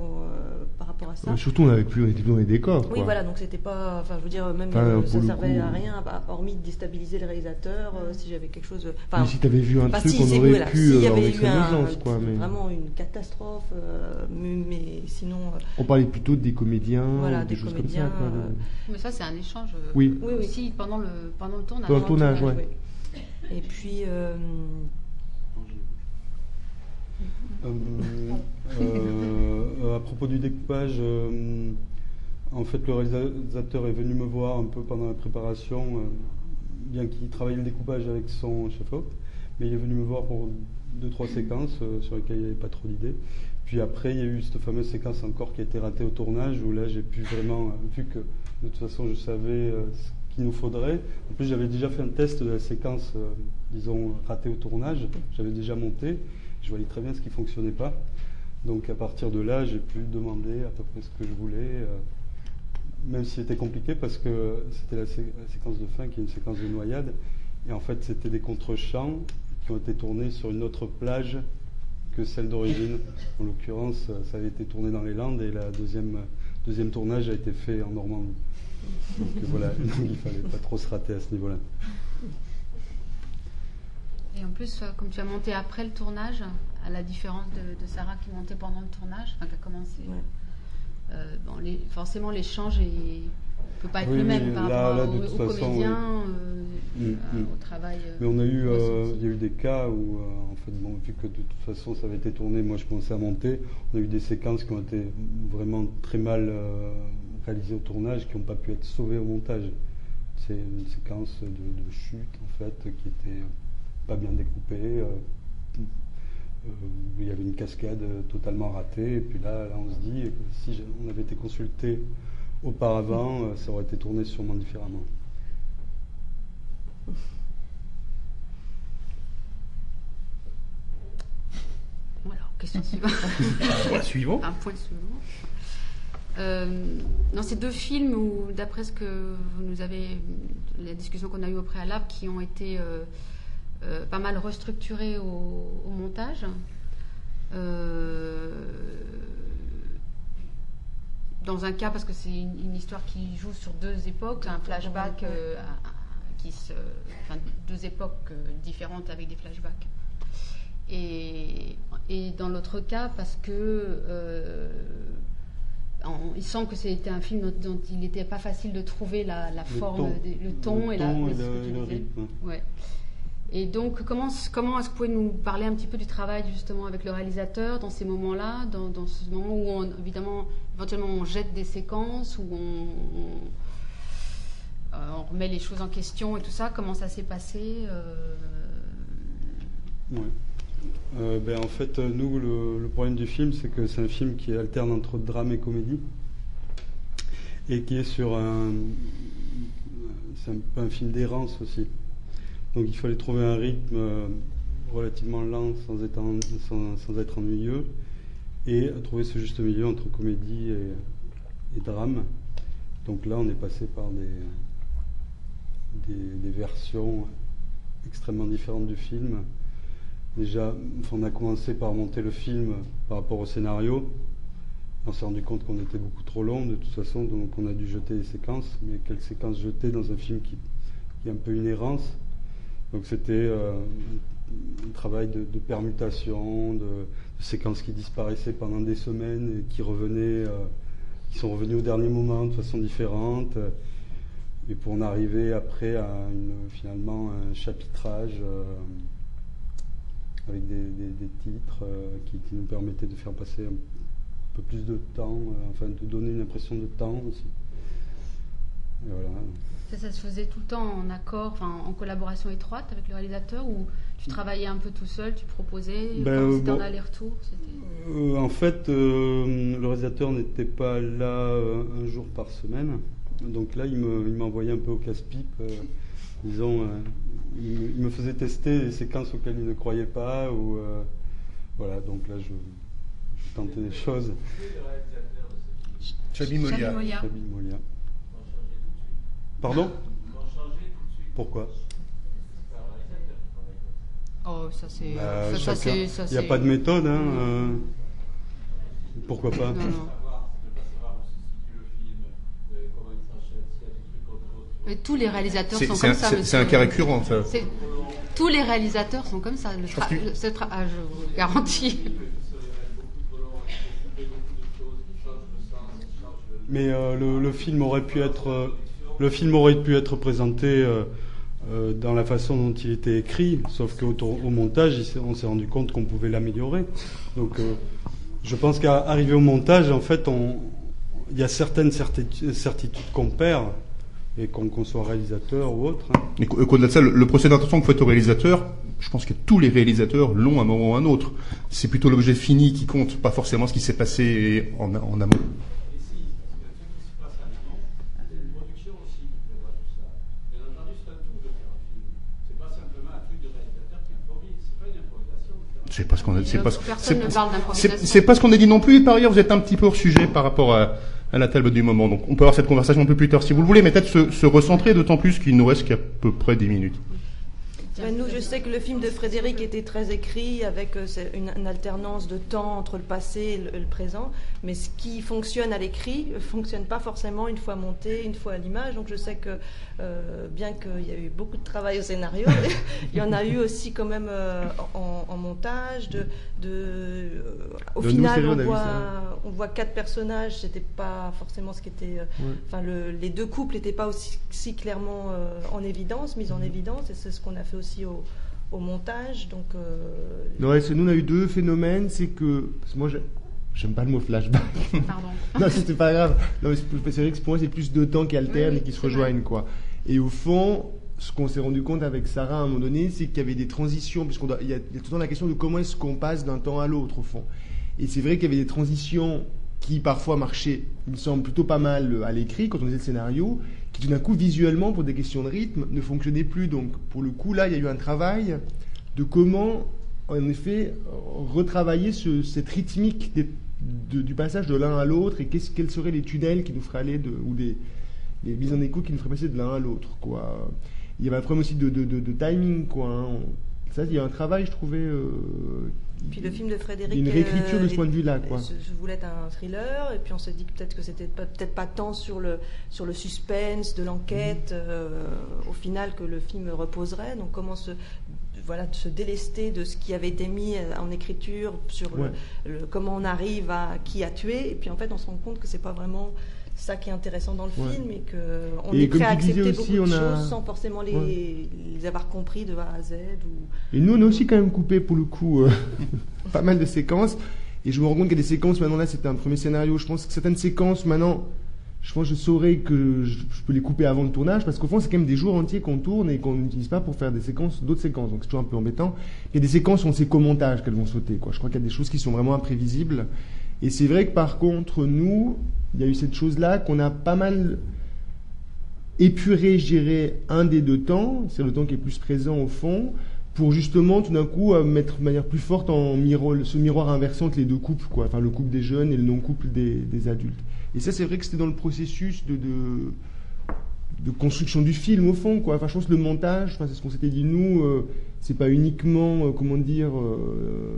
par rapport à ça. Surtout, on était plus dans les décors. Oui, voilà, donc c'était pas, enfin, je veux dire, même ça servait à rien, hormis de déstabiliser le réalisateur si j'avais quelque chose. Mais si tu avais vu un truc, on aurait pu y avait eu mais... vraiment une catastrophe, mais sinon. On parlait plutôt des comédiens, voilà, des choses comédiens, comme ça. Mais ça, c'est un échange. Oui. Aussi pendant le tournage. Pendant le tournage, ouais. Et puis. À propos du découpage, en fait, le réalisateur est venu me voir un peu pendant la préparation, bien qu'il travaille le découpage avec son chef-op, mais il est venu me voir pour 2-3 séquences sur lesquelles il n'y avait pas trop d'idées. Puis après, il y a eu cette fameuse séquence encore qui a été ratée au tournage, où là, j'ai pu vraiment, vu que de toute façon, je savais ce qu'il nous faudrait. En plus, j'avais déjà fait un test de la séquence, disons, ratée au tournage. J'avais déjà monté. Je voyais très bien ce qui ne fonctionnait pas. Donc, à partir de là, j'ai pu demander à peu près ce que je voulais, même si c'était compliqué, parce que c'était la séquence de fin qui est une séquence de noyade. Et en fait, c'était des contre-champs qui ont été tournés sur une autre plage que celle d'origine. En l'occurrence, ça avait été tourné dans les Landes et la deuxième tournage a été fait en Normandie. Donc voilà, il ne fallait pas trop se rater à ce niveau-là. Et en plus, comme tu as monté après le tournage, à la différence de Sarah qui montait pendant le tournage, qui a commencé, forcément l'échange ne peut pas être le même par rapport aux comédiens, au travail. Mais on a eu, il y a eu des cas où, en fait, vu que de toute façon ça avait été tourné, moi je commençais à monter, on a eu des séquences qui ont été vraiment très mal réalisées au tournage, qui n'ont pas pu être sauvées au montage. C'est une séquence de chute, en fait, qui était pas bien découpée. Il y avait une cascade totalement ratée, et puis là on se dit que si on avait été consulté auparavant, ça aurait été tourné sûrement différemment. Alors, question suivante. Point suivant. Un point suivant. Dans ces deux films, où, d'après ce que vous nous avez, la discussion qu'on a eue au préalable, qui ont été pas mal restructurés au montage, dans un cas, parce que c'est une histoire qui joue sur deux époques, un flashback, deux époques différentes avec des flashbacks. Et dans l'autre cas, parce que il semble que c'était un film dont il n'était pas facile de trouver la forme, le ton et le rythme. Ouais. Et donc, comment est-ce que vous pouvez nous parler un petit peu du travail justement avec le réalisateur dans ces moments-là, dans ce moment où évidemment, éventuellement on jette des séquences, où on remet les choses en question et tout ça, comment ça s'est passé Ouais. En fait, nous, le problème du film, c'est que c'est un film qui alterne entre drame et comédie, et qui est sur c'est un peu un film d'errance aussi. Donc il fallait trouver un rythme relativement lent sans être ennuyeux, et trouver ce juste milieu entre comédie et drame. Donc là on est passé par des versions extrêmement différentes du film. Déjà, on a commencé par monter le film par rapport au scénario. On s'est rendu compte qu'on était beaucoup trop long de toute façon, donc on a dû jeter des séquences. Mais quelles séquences jeter dans un film qui est un peu une errance? Donc c'était un travail de permutation, de séquences qui disparaissaient pendant des semaines et qui revenaient, qui sont revenues au dernier moment de façon différente. Et pour en arriver après à finalement un chapitrage avec des titres qui nous permettaient de faire passer un peu plus de temps, de donner une impression de temps aussi. Et voilà. Ça se faisait tout le temps en accord, en collaboration étroite avec le réalisateur, ou tu travaillais un peu tout seul, tu proposais, c'était en aller-retour en fait, le réalisateur n'était pas là un jour par semaine, donc là il m'envoyait un peu au casse-pipe, disons, il me faisait tester des séquences auxquelles il ne croyait pas, ou voilà, donc là je tentais des choses. Chabi Molia. Pardon? Pourquoi? Oh, ça c'est. Il n'y a pas de méthode, hein. Pourquoi pas? Non. Mais tous les réalisateurs sont comme ça. C'est un cas récurrent, ça. Tous les réalisateurs sont comme ça. Je vous garantis. Mais le film aurait pu être présenté dans la façon dont il était écrit, sauf qu'au montage, on s'est rendu compte qu'on pouvait l'améliorer. Donc, je pense qu'arrivé au montage, en fait, il y a certaines certitudes qu'on perd, et qu'on soit réalisateur ou autre. Et qu'au-delà de ça, le procès d'attention que vous faites au réalisateur je pense que tous les réalisateurs l'ont à un moment ou à un autre. C'est plutôt l'objet fini qui compte, pas forcément ce qui s'est passé en amont. C'est pas ce qu'on a, c'est pas ce qu'on a dit non plus. Et par ailleurs, vous êtes un petit peu hors sujet par rapport à la table du moment. Donc, on peut avoir cette conversation un peu plus tard si vous le voulez, mais peut-être se recentrer, d'autant plus qu'il nous reste qu'à peu près 10 minutes. Ben nous, je sais que le film de Frédéric était très écrit, avec une alternance de temps entre le passé et le présent, mais ce qui fonctionne à l'écrit ne fonctionne pas forcément une fois monté, une fois à l'image. Donc je sais que, bien qu'il y a eu beaucoup de travail au scénario, il y en a eu aussi quand même en montage. Au final, on voit 4 personnages, c'était pas forcément ce qui était... Enfin, les 2 couples n'étaient pas aussi clairement mis en évidence, et c'est ce qu'on a fait aussi au montage. Donc, nous, on a eu 2 phénomènes. C'est que moi, j'aime pas le mot flashback. Pardon. Non, c'était pas grave. Non, c'est vrai que pour moi, c'est plus 2 temps qui alternent et qui se rejoignent, quoi. Et au fond, ce qu'on s'est rendu compte avec Sarah à un moment donné, c'est qu'il y avait des transitions, puisqu'il y a tout le temps la question de comment est-ce qu'on passe d'un temps à l'autre, au fond. Et c'est vrai qu'il y avait des transitions qui parfois marchaient, il me semble, plutôt pas mal à l'écrit quand on faisait le scénario, qui tout d'un coup, visuellement, pour des questions de rythme, ne fonctionnaient plus. Donc, pour le coup, là, il y a eu un travail de comment, en effet, retravailler cette rythmique du passage de l'un à l'autre, et quels seraient les tunnels qui nous feraient aller, ou les mises en écho qui nous feraient passer de l'un à l'autre, quoi. Il y avait un problème aussi de timing, quoi. Hein. Ça, il y a un travail, je trouvais... Puis le film de Frédéric, une réécriture de ce point de vue-là, quoi. Je voulais être un thriller, et puis on se dit que peut-être que c'était peut-être pas tant sur le suspense de l'enquête, au final, que le film reposerait. Donc comment se délester de ce qui avait été mis en écriture sur comment on arrive à qui a tué, et puis en fait on se rend compte que c'est pas vraiment ça qui est intéressant dans le film, et qu'on est prêt à accepter beaucoup de choses sans forcément les avoir compris de A à Z. Et nous, on a aussi quand même coupé, pour le coup, pas mal de séquences. Et je me rends compte qu'il y a des séquences, maintenant là, c'était un premier scénario. Je pense que certaines séquences, maintenant, je pense que je saurais que je peux les couper avant le tournage, parce qu'au fond, c'est quand même des jours entiers qu'on tourne et qu'on n'utilise pas pour faire d'autres séquences. Donc c'est toujours un peu embêtant. Il y a des séquences où on sait qu'au montage qu'elles vont sauter, quoi. Je crois qu'il y a des choses qui sont vraiment imprévisibles. Et c'est vrai que par contre, nous, il y a eu cette chose-là qu'on a pas mal épuré, je dirais, un des 2 temps, c'est le temps qui est plus présent au fond, pour justement tout d'un coup mettre de manière plus forte ce miroir inversant entre les 2 couples, quoi. Enfin, le couple des jeunes et le non-couple des adultes. Et ça, c'est vrai que c'était dans le processus de construction du film, au fond, quoi. Enfin, je pense que le montage, c'est ce qu'on s'était dit, nous, c'est pas uniquement,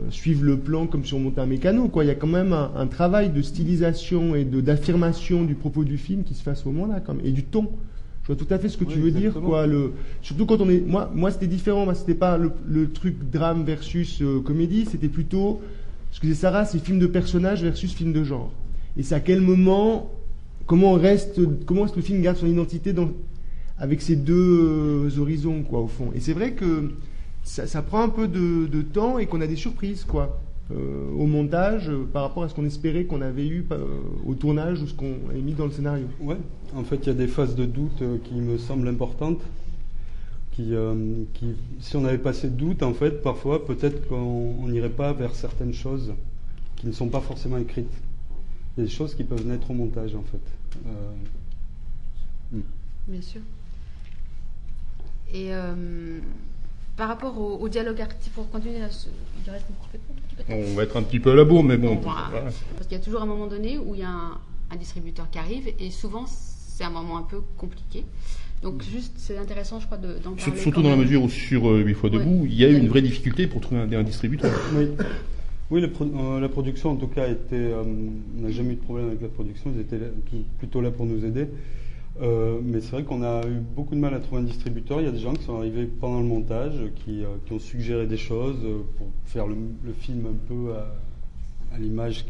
suivre le plan comme si on montait un mécano, quoi. Il y a quand même un travail de stylisation et d'affirmation du propos du film qui se fait à ce moment-là, quand même, et du ton. Je vois tout à fait ce que tu veux dire, quoi. Surtout quand on est... Moi, c'était différent. Moi, c'était pas le truc drame versus comédie, c'était plutôt, ce que disait Sarah, c'est film de personnage versus film de genre. Et c'est à quel moment... comment est-ce que le film garde son identité avec ces 2 horizons, quoi, au fond. Et c'est vrai que ça prend un peu de temps, et qu'on a des surprises, quoi, au montage, par rapport à ce qu'on espérait qu'on avait eu au tournage, ou ce qu'on avait mis dans le scénario. Ouais, en fait, il y a des phases de doute qui me semblent importantes, qui, si on avait pas ces doutes, en fait, parfois, peut-être qu'on n'irait pas vers certaines choses qui ne sont pas forcément écrites. Il y a des choses qui peuvent naître au montage, en fait. Bien sûr. Et par rapport au dialogue artistique, pour continuer, il reste un petit peu de temps. On va être un petit peu à la bourre, mais bon. Voilà. Parce qu'il y a toujours un moment donné où il y a un distributeur qui arrive, et souvent c'est un moment un peu compliqué. Donc juste, c'est intéressant, je crois, d'en parler. Surtout dans la mesure où sur 8 fois debout, il y a eu une vraie difficulté pour trouver un distributeur. Oui, la production, en tout cas, on n'a jamais eu de problème avec la production. Ils étaient plutôt là pour nous aider. Mais c'est vrai qu'on a eu beaucoup de mal à trouver un distributeur. Il y a des gens qui sont arrivés pendant le montage, qui ont suggéré des choses pour faire le film un peu à l'image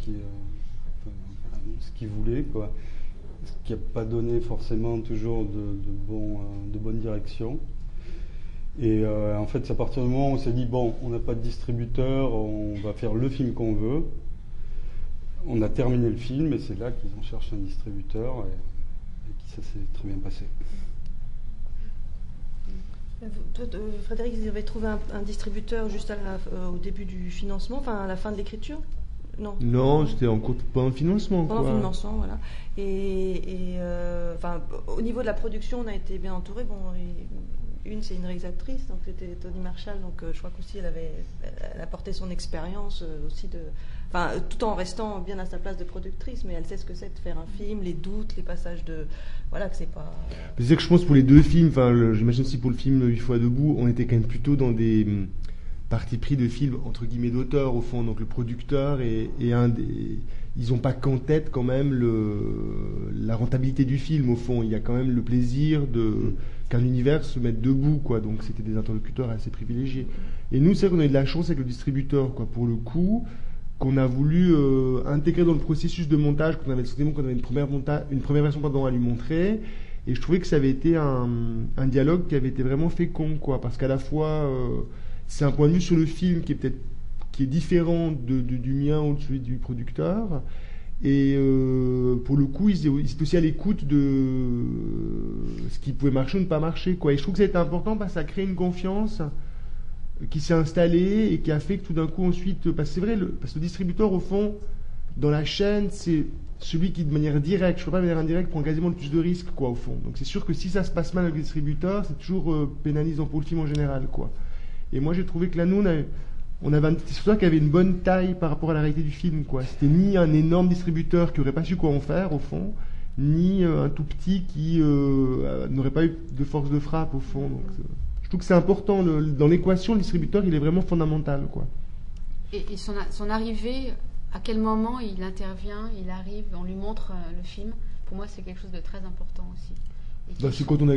ce qu'ils voulaient, quoi. Ce qui n'a pas donné forcément toujours de bonne direction. Et en fait, c'est à partir du moment où on s'est dit, bon, on n'a pas de distributeur, on va faire le film qu'on veut. On a terminé le film, et c'est là qu'ils ont cherché un distributeur, et ça s'est très bien passé. Frédéric, vous avez trouvé un distributeur juste au début du financement, enfin à la fin de l'écriture? Non, c'était pendant le financement. Pendant le financement, voilà. Au niveau de la production, on a été bien entouré. Bon, c'est une réalisatrice, donc c'était Tony Marshall, donc je crois qu'aussi elle apportait son expérience aussi tout en restant bien à sa place de productrice, mais elle sait ce que c'est de faire un film, les doutes, les passages de, voilà, que c'est pas. C'est que je pense pour les deux films, j'imagine aussi pour le film 8 fois debout, on était quand même plutôt dans des parti pris de films entre guillemets d'auteur au fond, donc le producteur ils n'ont pas qu'en tête quand même la rentabilité du film au fond, il y a quand même le plaisir qu'un univers se mette debout quoi, donc c'était des interlocuteurs assez privilégiés. Et nous c'est vrai qu'on a eu de la chance avec le distributeur quoi, pour le coup, qu'on a voulu intégrer dans le processus de montage, qu'on avait le sentiment qu'on avait une première version à lui montrer. Et je trouvais que ça avait été un dialogue qui avait été vraiment fécond quoi, parce qu'à la fois c'est un point de vue sur le film qui est différent du mien ou de celui du producteur. Et pour le coup, ils étaient aussi à l'écoute de ce qui pouvait marcher ou ne pas marcher, quoi. Et je trouve que ça a été important parce que ça crée une confiance qui s'est installée et qui a fait que tout d'un coup ensuite, parce que c'est vrai, parce que le distributeur au fond, dans la chaîne, c'est celui qui de manière directe, je ne sais pas de manière indirecte, prend quasiment le plus de risques, quoi, au fond. Donc c'est sûr que si ça se passe mal avec le distributeur, c'est toujours pénalisant pour le film en général, quoi. Et moi, j'ai trouvé que là, nous, on avait un distributeur qui avait une bonne taille par rapport à la réalité du film, quoi. C'était ni un énorme distributeur qui n'aurait pas su quoi en faire, au fond, ni un tout petit qui n'aurait pas eu de force de frappe, au fond. Donc, je trouve que c'est important. Dans l'équation, le distributeur, il est vraiment fondamental, quoi. Et son arrivée, à quel moment il intervient, il arrive, on lui montre le film. Pour moi, c'est quelque chose de très important aussi. C'est quand on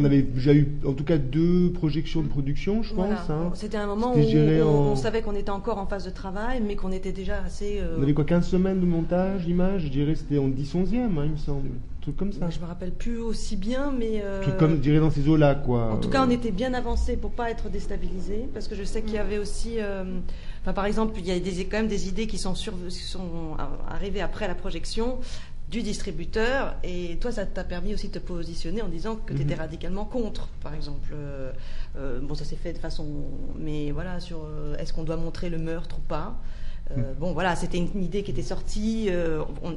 avait déjà eu en tout cas 2 projections de production, je pense. Hein. C'était un moment où on savait qu'on était encore en phase de travail, mais qu'on était déjà assez. On avait 15 semaines de montage, d'image, je dirais c'était en 10-11e, il me semble. Un truc comme ça. Je me rappelle plus aussi bien, mais. Truc comme, je dirais, dans ces eaux-là, quoi. En tout cas, on était bien avancé pour pas être déstabilisé, parce que je sais qu'il y avait aussi. Par exemple, il y a quand même des idées qui sont arrivées après la projection du distributeur, et toi ça t'a permis aussi de te positionner en disant que tu étais radicalement contre, par exemple. Ça s'est fait de façon, mais voilà, sur est-ce qu'on doit montrer le meurtre ou pas. C'était une idée qui était sortie,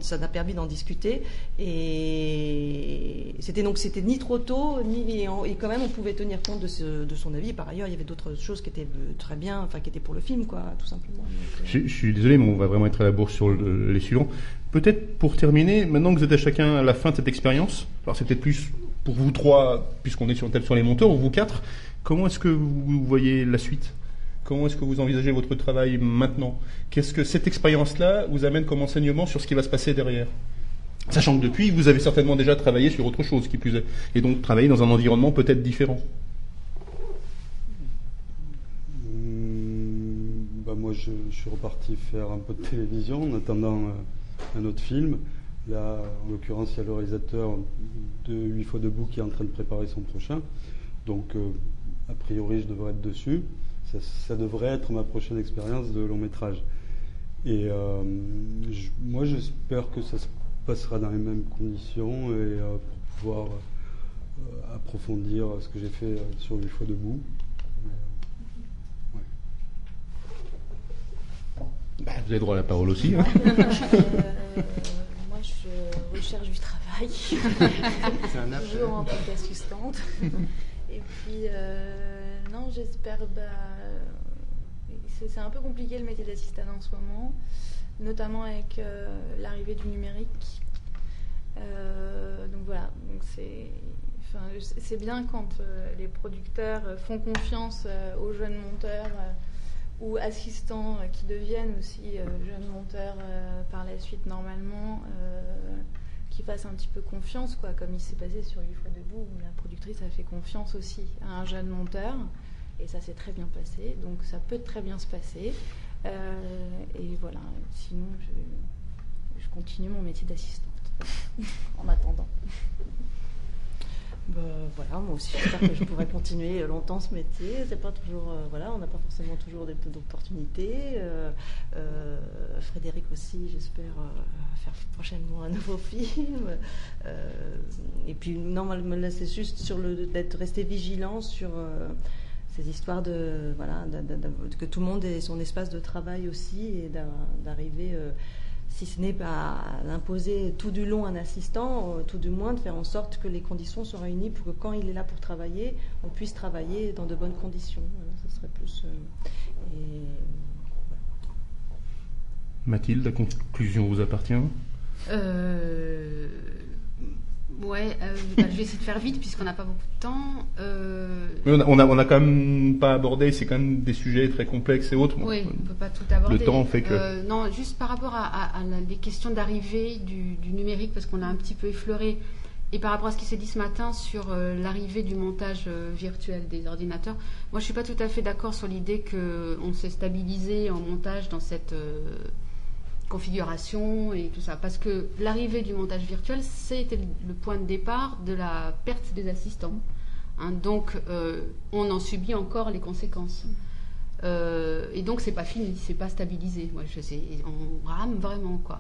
ça n'a permis d'en discuter, et c'était ni trop tôt, et quand même on pouvait tenir compte de son avis. Par ailleurs, il y avait d'autres choses qui étaient très bien, qui étaient pour le film, quoi, tout simplement. Donc, je suis désolé, mais on va vraiment être à la bourre sur les suivants. Peut-être pour terminer, maintenant que vous êtes à chacun à la fin de cette expérience, alors c'est peut-être plus pour vous 3, puisqu'on est sur les monteurs, ou vous 4, comment est-ce que vous voyez la suite ? Comment est-ce que vous envisagez votre travail maintenant ? Qu'est-ce que cette expérience-là vous amène comme enseignement sur ce qui va se passer derrière ? Sachant que depuis, vous avez certainement déjà travaillé sur autre chose, qui plus est, et donc travaillé dans un environnement peut-être différent. Moi, je suis reparti faire un peu de télévision en attendant un autre film. Là, en l'occurrence, il y a le réalisateur de 8 fois debout qui est en train de préparer son prochain. Donc, a priori, je devrais être dessus. Ça devrait être ma prochaine expérience de long métrage. Et moi, j'espère que ça se passera dans les mêmes conditions et pour pouvoir approfondir ce que j'ai fait sur 8 fois debout. Vous avez droit à la parole aussi. Hein. Moi, je recherche du travail. C'est un appel. Toujours en tant qu'assistante. Et puis, non, j'espère. C'est un peu compliqué le métier d'assistante en ce moment, notamment avec l'arrivée du numérique. Donc voilà. Donc c'est bien quand les producteurs font confiance aux jeunes monteurs. Ou assistants qui deviennent aussi jeunes monteurs par la suite normalement, qui fassent un petit peu confiance, quoi, comme il s'est passé sur 8 fois debout, où la productrice a fait confiance aussi à un jeune monteur, et ça s'est très bien passé, donc ça peut très bien se passer. Et voilà, sinon je continue mon métier d'assistante, en attendant. Voilà, moi aussi j'espère que je pourrai continuer longtemps ce métier. C'est pas toujours, voilà, on n'a pas forcément toujours d'opportunités. Frédéric aussi, j'espère faire prochainement un nouveau film. Et puis non, là c'est juste sur d'être resté vigilant sur ces histoires de que tout le monde ait son espace de travail aussi et d'arriver. Si ce n'est pas l'imposer tout du long un assistant, tout du moins de faire en sorte que les conditions soient réunies pour que quand il est là pour travailler, on puisse travailler dans de bonnes conditions. Voilà, ce serait plus... Mathilde, la conclusion vous appartient ? Ouais, je vais essayer de faire vite puisqu'on n'a pas beaucoup de temps. Mais on a quand même pas abordé, c'est quand même des sujets très complexes et autres. Oui, on ne peut pas tout aborder. Le temps fait que... non, juste par rapport à les questions d'arrivée du numérique, parce qu'on a un petit peu effleuré, et par rapport à ce qui s'est dit ce matin sur l'arrivée du montage virtuel des ordinateurs, moi je ne suis pas tout à fait d'accord sur l'idée qu'on s'est stabilisé en montage dans cette... configuration et tout ça, parce que l'arrivée du montage virtuel, c'était le point de départ de la perte des assistants, hein, donc on en subit encore les conséquences, et donc c'est pas fini, c'est pas stabilisé. Moi, on rame vraiment, quoi.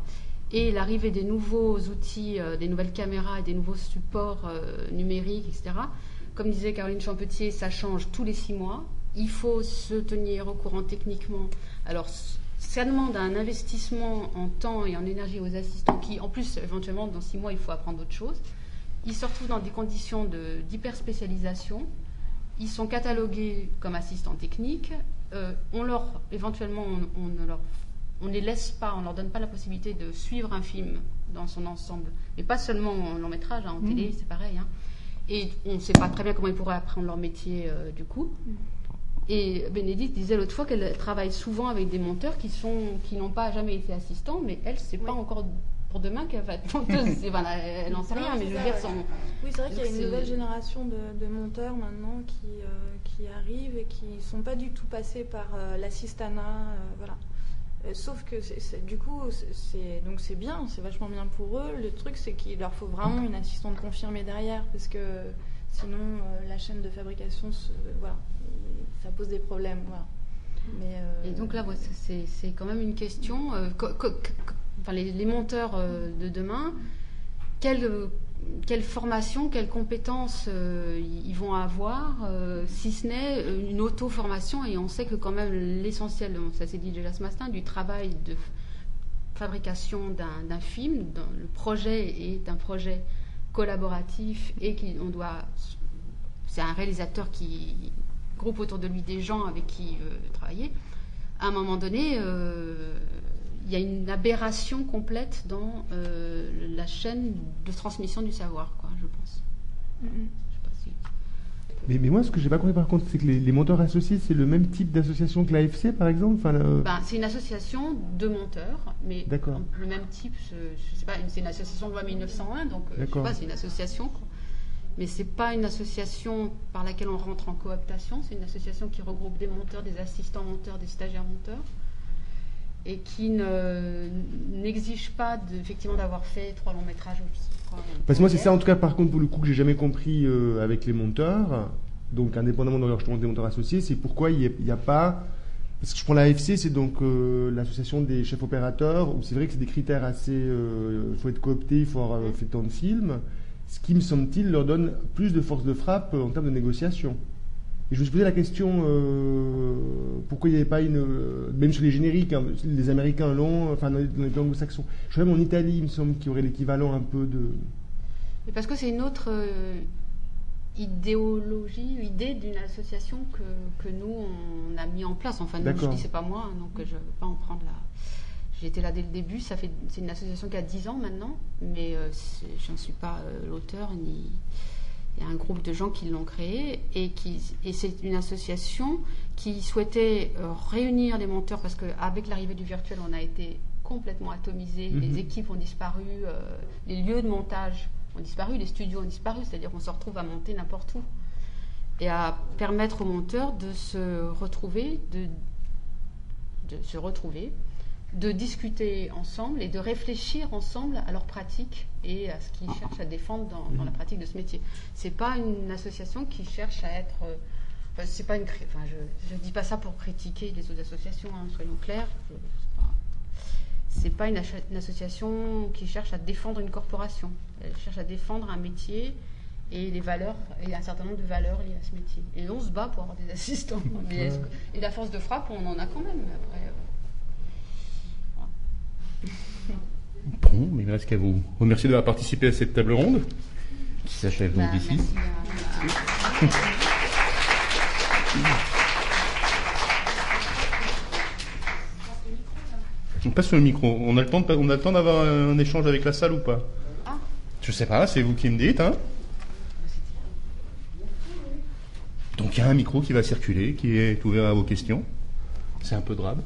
Et l'arrivée des nouveaux outils, des nouvelles caméras et des nouveaux supports numériques, etc., comme disait Caroline Champetier, ça change tous les 6 mois, il faut se tenir au courant techniquement. Alors ça demande un investissement en temps et en énergie aux assistants qui, en plus, éventuellement, dans 6 mois, il faut apprendre autre chose. Ils se retrouvent dans des conditions d'hyperspécialisation. Ils sont catalogués comme assistants techniques. Éventuellement, on ne les laisse pas, on ne leur donne pas la possibilité de suivre un film dans son ensemble. Mais pas seulement en long métrage, hein, en télé, c'est pareil. Hein. Et on ne sait pas très bien comment ils pourraient apprendre leur métier du coup. Et Bénédicte disait l'autre fois qu'elle travaille souvent avec des monteurs qui n'ont pas jamais été assistants, mais elle, c'est pas encore pour demain qu'elle va être monteuse. Elle n'en sait rien, mais je veux dire, oui, c'est vrai qu'il y a une nouvelle génération de monteurs maintenant qui arrivent et qui ne sont pas du tout passés par l'assistanat, voilà. Sauf que du coup, c'est bien, c'est vachement bien pour eux. Le truc, c'est qu'il leur faut vraiment une assistante confirmée derrière, parce que sinon, la chaîne de fabrication, voilà, ça pose des problèmes. Voilà. Mais, et donc là, c'est quand même une question. Les monteurs de demain, quelle formation, quelles compétences ils vont avoir, si ce n'est une auto-formation. Et on sait que quand même l'essentiel, ça s'est dit déjà ce matin, du travail de fabrication d'un film, le projet est un projet collaboratif et c'est un réalisateur qui groupe autour de lui des gens avec qui il veut travailler. À un moment donné, il y a une aberration complète dans la chaîne de transmission du savoir, quoi, je pense. Je sais pas si... Mais moi, ce que j'ai pas compris par contre, c'est que les monteurs associés, c'est le même type d'association que l'AFC, par exemple. C'est une association de monteurs, mais le même type. Je sais pas, c'est une association de loi 1901, donc je sais pas, c'est une association. Mais c'est pas une association par laquelle on rentre en cooptation. C'est une association qui regroupe des monteurs, des assistants monteurs, des stagiaires monteurs, et qui n'exige pas effectivement d'avoir fait 3 longs métrages. Parce que moi, c'est ça, en tout cas, par contre, pour le coup, que j'ai jamais compris avec les monteurs, donc indépendamment de l'enregistrement des monteurs associés, c'est pourquoi il n'y a pas... Parce que je prends l'AFC, c'est donc l'association des chefs opérateurs, où c'est vrai que c'est des critères assez... Il faut être coopté, il faut avoir fait tant de films, ce qui, me semble-t-il, leur donne plus de force de frappe en termes de négociation. Et je me suis posé la question, pourquoi il n'y avait pas même sur les génériques, hein, les Américains l'ont, enfin dans les pays anglo-saxons. Je crois même en Italie, il me semble qu'il y aurait l'équivalent un peu de... Et parce que c'est une autre idée d'une association que nous, on a mis en place. Enfin, nous, je dis, c'est pas moi, donc je ne veux pas en prendre la... J'étais là dès le début, c'est une association qui a 10 ans maintenant, mais je ne suis pas l'auteur ni... Il y a un groupe de gens qui l'ont créé et c'est une association qui souhaitait réunir les monteurs parce qu'avec l'arrivée du virtuel, on a été complètement atomisés. Les équipes ont disparu, les lieux de montage ont disparu, les studios ont disparu, c'est-à-dire qu'on se retrouve à monter n'importe où. Et à permettre aux monteurs de se retrouver, de discuter ensemble et de réfléchir ensemble à leur pratique et à ce qu'ils cherchent à défendre dans la pratique de ce métier. C'est pas une association qui cherche à être... c'est pas je dis pas ça pour critiquer les autres associations, hein, soyons clairs. C'est pas une association qui cherche à défendre une corporation. Elle cherche à défendre un métier et les valeurs, et un certain nombre de valeurs liées à ce métier. Et on se bat pour avoir des assistants. Et la force de frappe, on en a quand même. Après, Bon, mais il ne reste qu'à vous remercier d'avoir participé à cette table ronde, qui s'achève donc d'ici. On passe le micro. On a le temps d'avoir un échange avec la salle ou pas? Je sais pas, c'est vous qui me dites, hein. Donc il y a un micro qui va circuler, qui est ouvert à vos questions. C'est un peu de rab.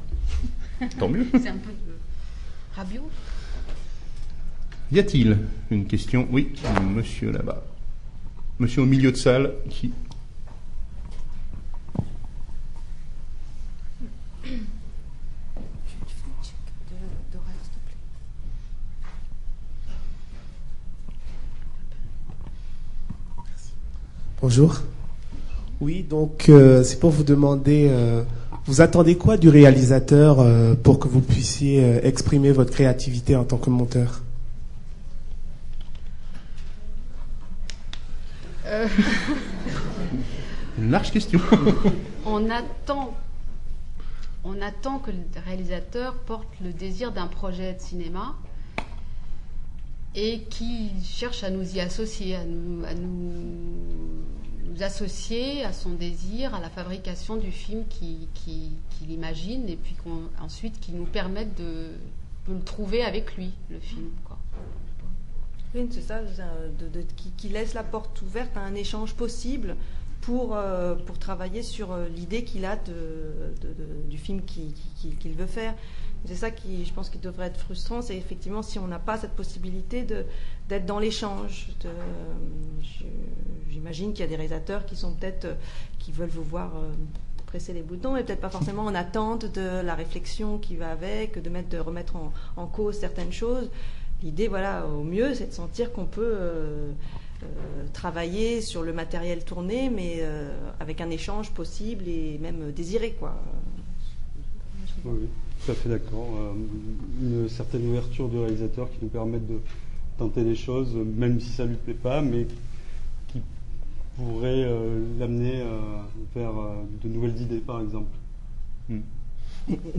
Tant mieux. C'est un peu de rabio. Y a-t-il une question? Oui, monsieur là-bas. Monsieur au milieu de salle qui... Bonjour. Oui, donc c'est pour vous demander, vous attendez quoi du réalisateur pour que vous puissiez exprimer votre créativité en tant que monteur? Une large question. On attend que le réalisateur porte le désir d'un projet de cinéma et qu'il cherche à nous y associer, à nous associer à son désir, à la fabrication du film qu'il imagine, et puis ensuite qu'il nous permette de le trouver avec lui, le film, quoi. Oui, c'est ça, qui laisse la porte ouverte à un échange possible pour travailler sur l'idée qu'il a du film qu'il veut faire. C'est ça qui, je pense, qui devrait être frustrant, c'est effectivement si on n'a pas cette possibilité d'être dans l'échange. J'imagine qu'il y a des réalisateurs qui veulent vous voir presser les boutons, et peut-être pas forcément en attente de la réflexion qui va avec, de remettre en cause certaines choses. L'idée, voilà, au mieux, c'est de sentir qu'on peut travailler sur le matériel tourné, mais avec un échange possible et même désiré, quoi. Oui, tout à fait d'accord. Une certaine ouverture du réalisateur qui nous permette de tenter des choses, même si ça lui plaît pas, mais qui pourrait l'amener vers de nouvelles idées, par exemple.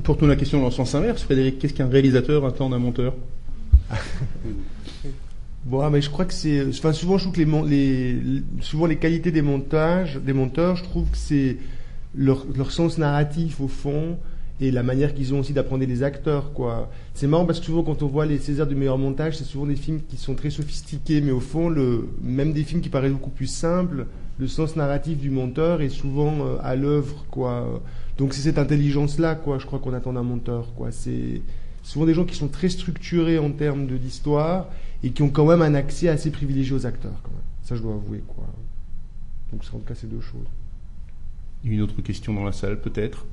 Pour tourner la question dans le sens inverse, Frédéric, qu'est-ce qu'un réalisateur attend d'un monteur? Bon, mais je crois que c'est. Enfin, souvent, je trouve que souvent les qualités des monteurs, je trouve que c'est leur sens narratif au fond et la manière qu'ils ont aussi d'apprendre les acteurs, quoi. C'est marrant parce que souvent, quand on voit les Césars du meilleur montage, c'est souvent des films qui sont très sophistiqués, mais au fond, même des films qui paraissent beaucoup plus simples, le sens narratif du monteur est souvent à l'œuvre, quoi. Donc c'est cette intelligence-là, quoi. Je crois qu'on attend d'un monteur, quoi. C'est souvent des gens qui sont très structurés en termes d'histoire et qui ont quand même un accès assez privilégié aux acteurs, quand même. Ça, je dois avouer, quoi. Donc c'est en tout cas ces deux choses. Une autre question dans la salle, peut-être?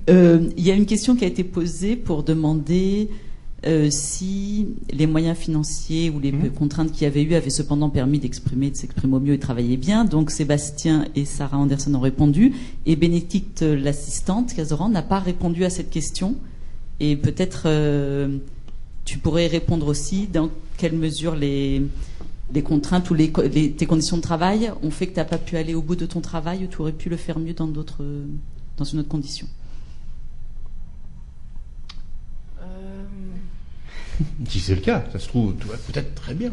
Il y a une question qui a été posée pour demander si les moyens financiers ou les contraintes qu'il y avait eu avaient cependant permis de s'exprimer au mieux et de travailler bien. Donc Sébastien et Sarah Anderson ont répondu, et Bénédicte, l'assistante Cazoran, n'a pas répondu à cette question. Et peut-être tu pourrais répondre aussi dans quelle mesure les contraintes ou tes conditions de travail ont fait que tu n'as pas pu aller au bout de ton travail, ou tu aurais pu le faire mieux dans une autre condition. Si c'est le cas, ça se trouve, tout va peut-être très bien.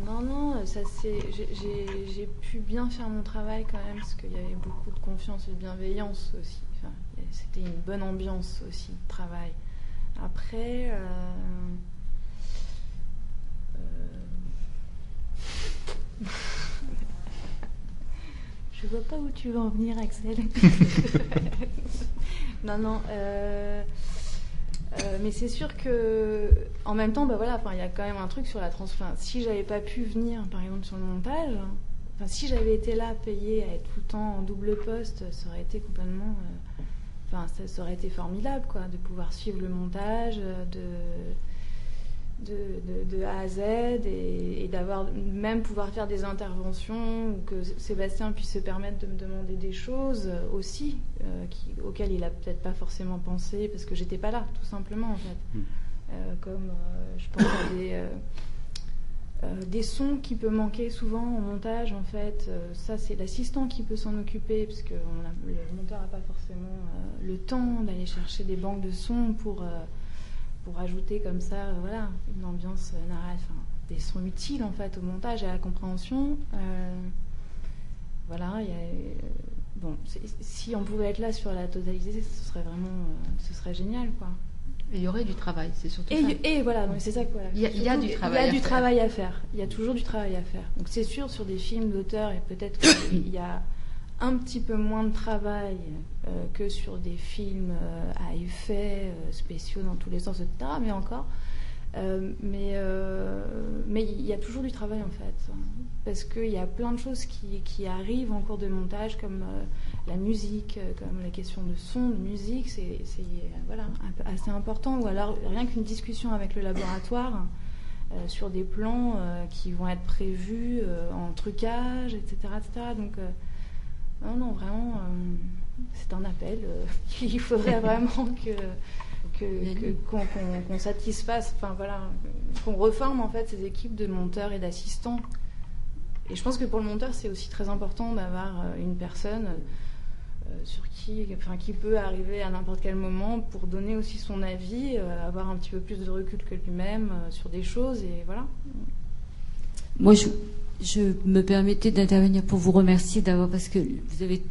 Non, j'ai pu bien faire mon travail quand même, parce qu'il y avait beaucoup de confiance et de bienveillance aussi. Enfin, c'était une bonne ambiance aussi de travail. Après, je vois pas où tu veux en venir, Axel. Non. Mais c'est sûr que, en même temps, il y a quand même un truc sur la transfert. Si j'avais pas pu venir, par exemple, sur le montage, Enfin, si j'avais été là, payée à être tout le temps en double poste, ça aurait été complètement... ça aurait été formidable, quoi, de pouvoir suivre le montage de A à Z et d'avoir même pouvoir faire des interventions ou que Sébastien puisse se permettre de me demander des choses aussi auxquelles il a peut-être pas forcément pensé parce que j'étais pas là, tout simplement, en fait. Comme je pense à des sons qui peut manquer souvent au montage, en fait. Ça, c'est l'assistant qui peut s'en occuper, parce que le monteur n'a pas forcément le temps d'aller chercher des banques de sons pour ajouter comme ça, voilà, une ambiance narrative, des sons utiles, en fait, au montage et à la compréhension. Voilà, si on pouvait être là sur la totalité, ce serait génial, quoi. Et il y aurait du travail, c'est surtout ça. Et voilà, donc c'est ça quoi. Il y a du travail. Il y a du travail à faire. Il y a toujours du travail à faire. Donc c'est sûr sur des films d'auteur et peut-être qu'il y a un petit peu moins de travail que sur des films à effets spéciaux dans tous les sens, etc. Mais encore. Mais il y a toujours du travail en fait, parce qu'il y a plein de choses qui arrivent en cours de montage, comme la musique, comme la question de son, de musique, c'est voilà, assez important, ou alors rien qu'une discussion avec le laboratoire sur des plans qui vont être prévus en trucage, etc. Donc non, vraiment, c'est un appel. Il faudrait vraiment qu'on satisfasse, enfin voilà, qu'on reforme en fait ces équipes de monteurs et d'assistants. Et je pense que pour le monteur, c'est aussi très important d'avoir une personne qui peut arriver à n'importe quel moment pour donner aussi son avis, avoir un petit peu plus de recul que lui-même sur des choses, et voilà. Moi, je me permettais d'intervenir pour vous remercier d'abord parce que vous avez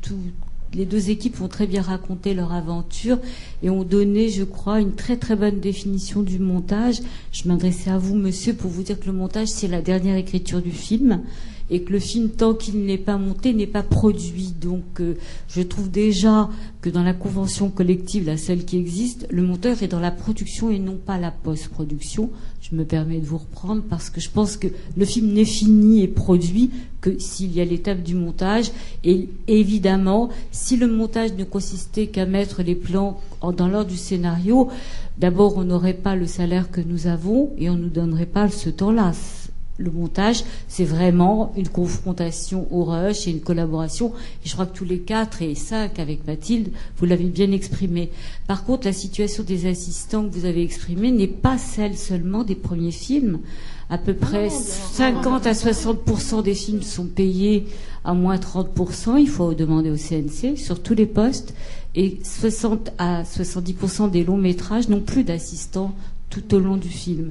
les deux équipes ont très bien raconté leur aventure et ont donné, je crois, une très très bonne définition du montage. Je m'adressais à vous, monsieur, pour vous dire que le montage, c'est la dernière écriture du film et que le film, tant qu'il n'est pas monté, n'est pas produit. Donc, je trouve déjà que dans la convention collective, la seule qui existe, le monteur est dans la production et non pas la post-production. Je me permets de vous reprendre parce que je pense que le film n'est fini et produit que s'il y a l'étape du montage. Et évidemment, si le montage ne consistait qu'à mettre les plans dans l'ordre du scénario, d'abord, on n'aurait pas le salaire que nous avons et on ne nous donnerait pas ce temps-là. Le montage, c'est vraiment une confrontation au rush et une collaboration. Et je crois que tous les 4 et 5 avec Mathilde, vous l'avez bien exprimé. Par contre, la situation des assistants que vous avez exprimée n'est pas celle seulement des premiers films. À peu près 50 à 60% des films sont payés à moins 30%. Il faut demander au CNC sur tous les postes. Et 60 à 70% des longs métrages n'ont plus d'assistants tout au long du film.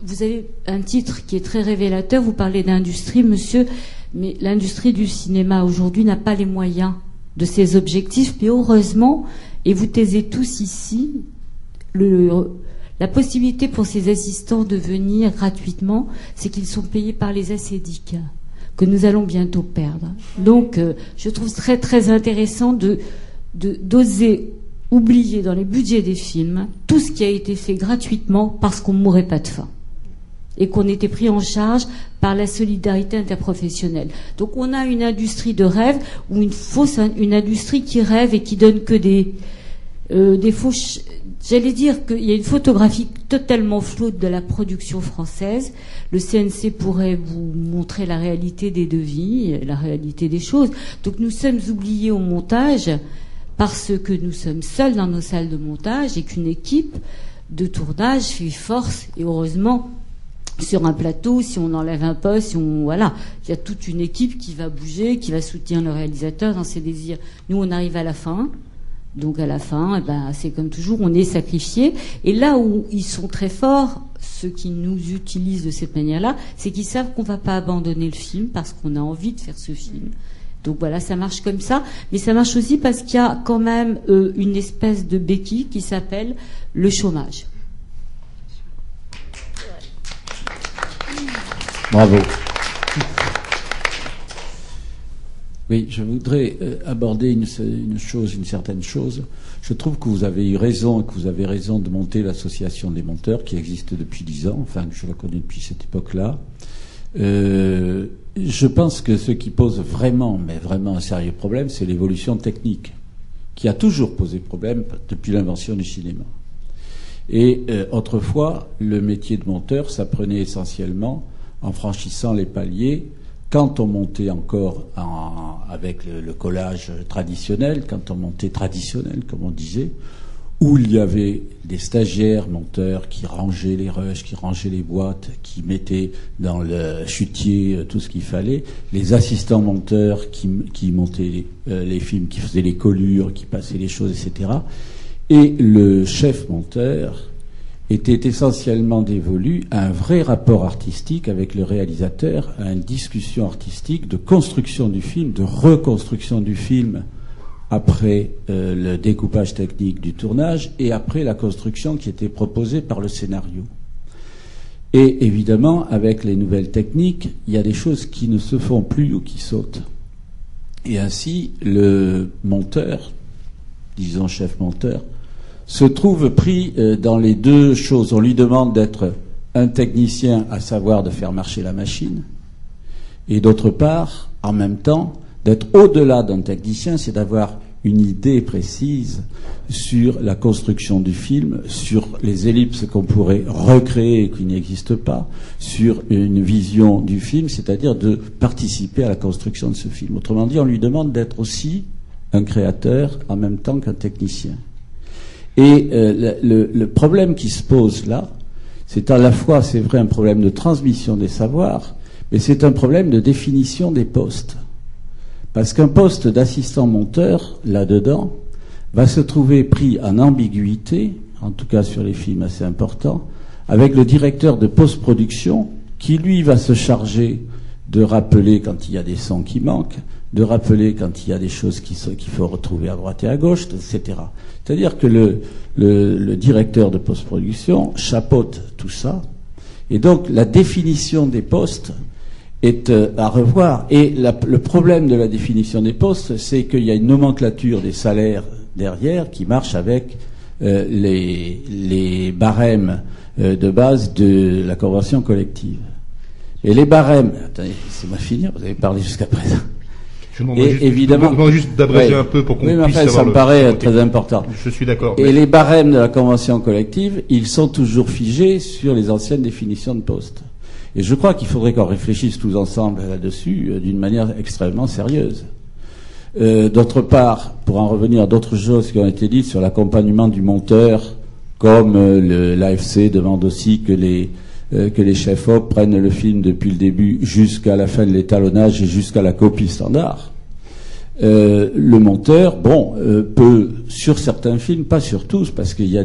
Vous avez un titre qui est très révélateur. Vous parlez d'industrie, monsieur, mais l'industrie du cinéma aujourd'hui n'a pas les moyens de ses objectifs. Mais heureusement, et vous taisez tous ici, la possibilité pour ces assistants de venir gratuitement, c'est qu'ils sont payés par les ACDIC, que nous allons bientôt perdre. Donc, je trouve très très intéressant d'oser oublier dans les budgets des films tout ce qui a été fait gratuitement parce qu'on ne mourait pas de faim et qu'on était pris en charge par la solidarité interprofessionnelle. Donc on a une industrie de rêve ou une industrie qui rêve et qui donne que des faux... J'allais dire qu'il y a une photographie totalement floue de la production française. Le CNC pourrait vous montrer la réalité des devis, la réalité des choses. Donc nous sommes oubliés au montage parce que nous sommes seuls dans nos salles de montage et qu'une équipe de tournage fait force. Et heureusement, sur un plateau, si on enlève un poste, voilà, il y a toute une équipe qui va bouger, qui va soutenir le réalisateur dans ses désirs. Nous, on arrive à la fin. Donc à la fin, c'est comme toujours, on est sacrifié. Et là où ils sont très forts, ceux qui nous utilisent de cette manière-là, c'est qu'ils savent qu'on ne va pas abandonner le film parce qu'on a envie de faire ce film. Donc voilà, ça marche comme ça. Mais ça marche aussi parce qu'il y a quand même une espèce de béquille qui s'appelle le chômage. Bravo. Oui, je voudrais aborder une certaine chose. Je trouve que vous avez eu raison, que vous avez raison de monter l'association des monteurs qui existe depuis 10 ans, enfin que je la connais depuis cette époque-là. je pense que ce qui pose vraiment, mais vraiment un sérieux problème, c'est l'évolution technique, qui a toujours posé problème depuis l'invention du cinéma. Et autrefois, le métier de monteur s'apprenait essentiellement en franchissant les paliers, quand on montait encore avec le collage traditionnel, quand on montait traditionnel, comme on disait, où il y avait des stagiaires monteurs qui rangeaient les rushs, qui rangeaient les boîtes, qui mettaient dans le chutier tout ce qu'il fallait, les assistants monteurs qui montaient les films, qui faisaient les collures, qui passaient les choses, etc. Et le chef monteur était essentiellement dévolu à un vrai rapport artistique avec le réalisateur, à une discussion artistique de construction du film, de reconstruction du film après le découpage technique du tournage et après la construction qui était proposée par le scénario. Et évidemment, avec les nouvelles techniques, il y a des choses qui ne se font plus ou qui sautent. Et ainsi, le monteur, disons chef monteur, se trouve pris dans les deux choses. On lui demande d'être un technicien, à savoir de faire marcher la machine, et d'autre part, en même temps, d'être au-delà d'un technicien, c'est d'avoir une idée précise sur la construction du film, sur les ellipses qu'on pourrait recréer et qui n'existent pas, sur une vision du film, c'est-à-dire de participer à la construction de ce film. Autrement dit, on lui demande d'être aussi un créateur en même temps qu'un technicien. Et le problème qui se pose là, c'est à la fois, c'est vrai, un problème de transmission des savoirs, mais c'est un problème de définition des postes. Parce qu'un poste d'assistant monteur, là-dedans, va se trouver pris en ambiguïté, en tout cas sur les films assez importants, avec le directeur de post-production, qui lui va se charger de rappeler quand il y a des sons qui manquent, de rappeler quand il y a des choses qu'il faut retrouver à droite et à gauche, etc. C'est-à-dire que le directeur de post-production chapeaute tout ça, et donc la définition des postes est à revoir. Et le problème de la définition des postes, c'est qu'il y a une nomenclature des salaires derrière qui marche avec les barèmes de base de la convention collective. Et les barèmes, attendez, laissez-moi finir, vous avez parlé jusqu'à présent. Je demande juste d'abréger un peu pour qu'on puisse savoir. Ça me paraît très important. Je suis d'accord. Et les barèmes de la convention collective, ils sont toujours figés sur les anciennes définitions de postes. Et je crois qu'il faudrait qu'on réfléchisse tous ensemble là-dessus d'une manière extrêmement sérieuse. D'autre part, pour en revenir à d'autres choses qui ont été dites sur l'accompagnement du monteur, comme l'AFC demande aussi que les chefs-op prennent le film depuis le début jusqu'à la fin de l'étalonnage et jusqu'à la copie standard. Le monteur, peut, sur certains films, pas sur tous, parce qu'il y a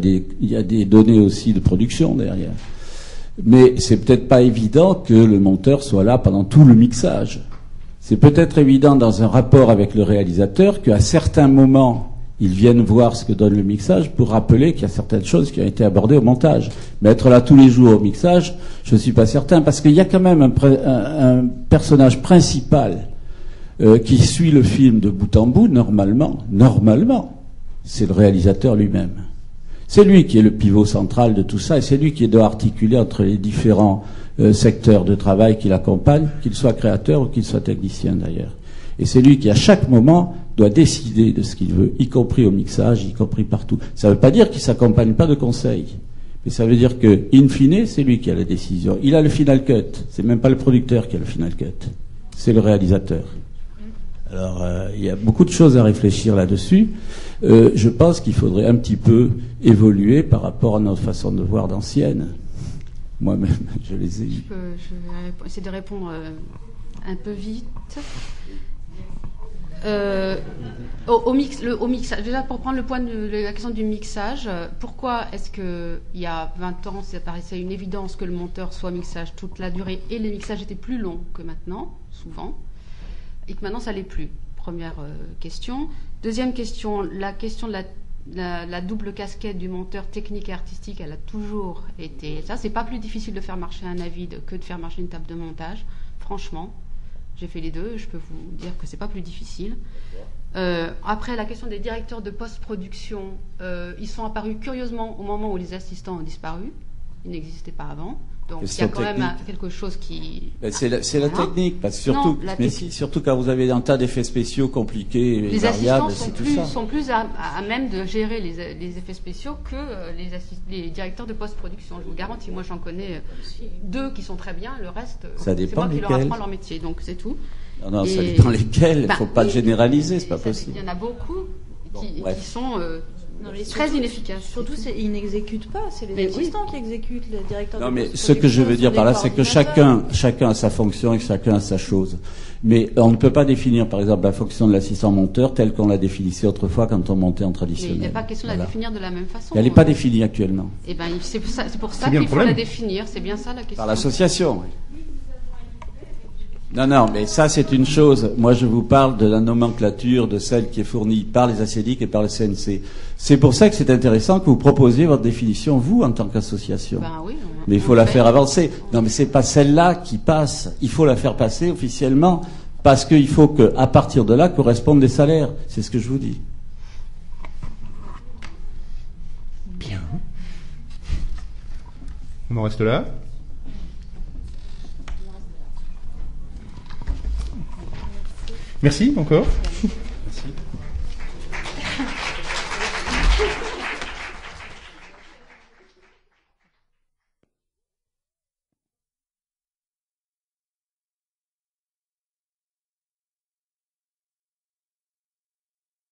des données aussi de production derrière. Mais c'est peut-être pas évident que le monteur soit là pendant tout le mixage. C'est peut-être évident dans un rapport avec le réalisateur qu'à certains moments, ils viennent voir ce que donne le mixage pour rappeler qu'il y a certaines choses qui ont été abordées au montage. Mais être là tous les jours au mixage, je ne suis pas certain, parce qu'il y a quand même un personnage principal qui suit le film de bout en bout, normalement, c'est le réalisateur lui-même. C'est lui qui est le pivot central de tout ça, et c'est lui qui doit articuler entre les différents secteurs de travail qui l'accompagnent, qu'il soit créateur ou qu'il soit technicien d'ailleurs. Et c'est lui qui, à chaque moment, doit décider de ce qu'il veut, y compris au mixage, y compris partout. Ça ne veut pas dire qu'il ne s'accompagne pas de conseils, mais ça veut dire que, in fine, c'est lui qui a la décision. Il a le final cut. C'est même pas le producteur qui a le final cut. C'est le réalisateur. Alors, il y a beaucoup de choses à réfléchir là-dessus. Je pense qu'il faudrait un petit peu évoluer par rapport à notre façon de voir d'ancienne. Moi-même, je les ai... Je vais essayer de répondre un peu vite. Au mixage, déjà pour prendre le point de la question du mixage, pourquoi est-ce que il y a 20 ans, ça paraissait une évidence que le monteur soit mixage toute la durée et les mixages étaient plus longs que maintenant, souvent, et que maintenant ça l'est plus. Première question. Deuxième question, la question de la double casquette du monteur technique et artistique, elle a toujours été ça. C'est pas plus difficile de faire marcher un Avid que de faire marcher une table de montage, franchement. J'ai fait les deux, je peux vous dire que c'est pas plus difficile. Après, la question des directeurs de ils sont apparus curieusement au moment où les assistants ont disparu. Ils n'existaient pas avant. Donc il y Question a quand même technique. quelque chose qui... C'est la technique, parce que surtout, Non, la technique. surtout quand vous avez un tas d'effets spéciaux compliqués et Les assistants variables, c'est tout ça. sont plus à même de gérer les effets spéciaux que les directeurs de post-production. Je vous garantis, moi j'en connais 2 qui sont très bien, le reste, Ça c'est dépend moi qui leur lesquels. apprends leur métier, donc c'est tout. Non, ça Et- dépend lesquels, il ne faut Bah, pas oui, généraliser, c'est pas ça- possible. Il y en a beaucoup qui bref. sont Non, mais très surtout- inefficaces. Surtout, ils n'exécutent pas, c'est les Mais oui. assistants qui exécutent, les directeurs Non, de mais post-production ce que je veux sont dire des par là, c'est que coordinateurs. chacun a sa fonction et que chacun a sa chose. Mais on ne peut pas définir, par exemple, la fonction de l'assistant monteur telle qu'on la définissait autrefois quand on montait en Mais traditionnel. il n'est pas question de la Voilà. définir de la même façon. Elle n'est pas définie actuellement. Eh ben, c'est pour ça C'est bien qu'il le faut problème. la définir. C'est bien ça la question. Par l'association, oui. Non, mais ça c'est une chose. Moi je vous parle de la nomenclature de celle qui est fournie par les ACDIC et par le CNC. C'est pour ça que c'est intéressant que vous proposiez votre définition, vous, en tant qu'association. Ben oui, Mais il faut on la fait. faire avancer. Non, mais c'est pas celle-là qui passe. Il faut la faire passer officiellement parce qu'il faut qu'à partir de là correspondent des salaires. C'est ce que je vous dis. Bien. On en reste là. Merci encore.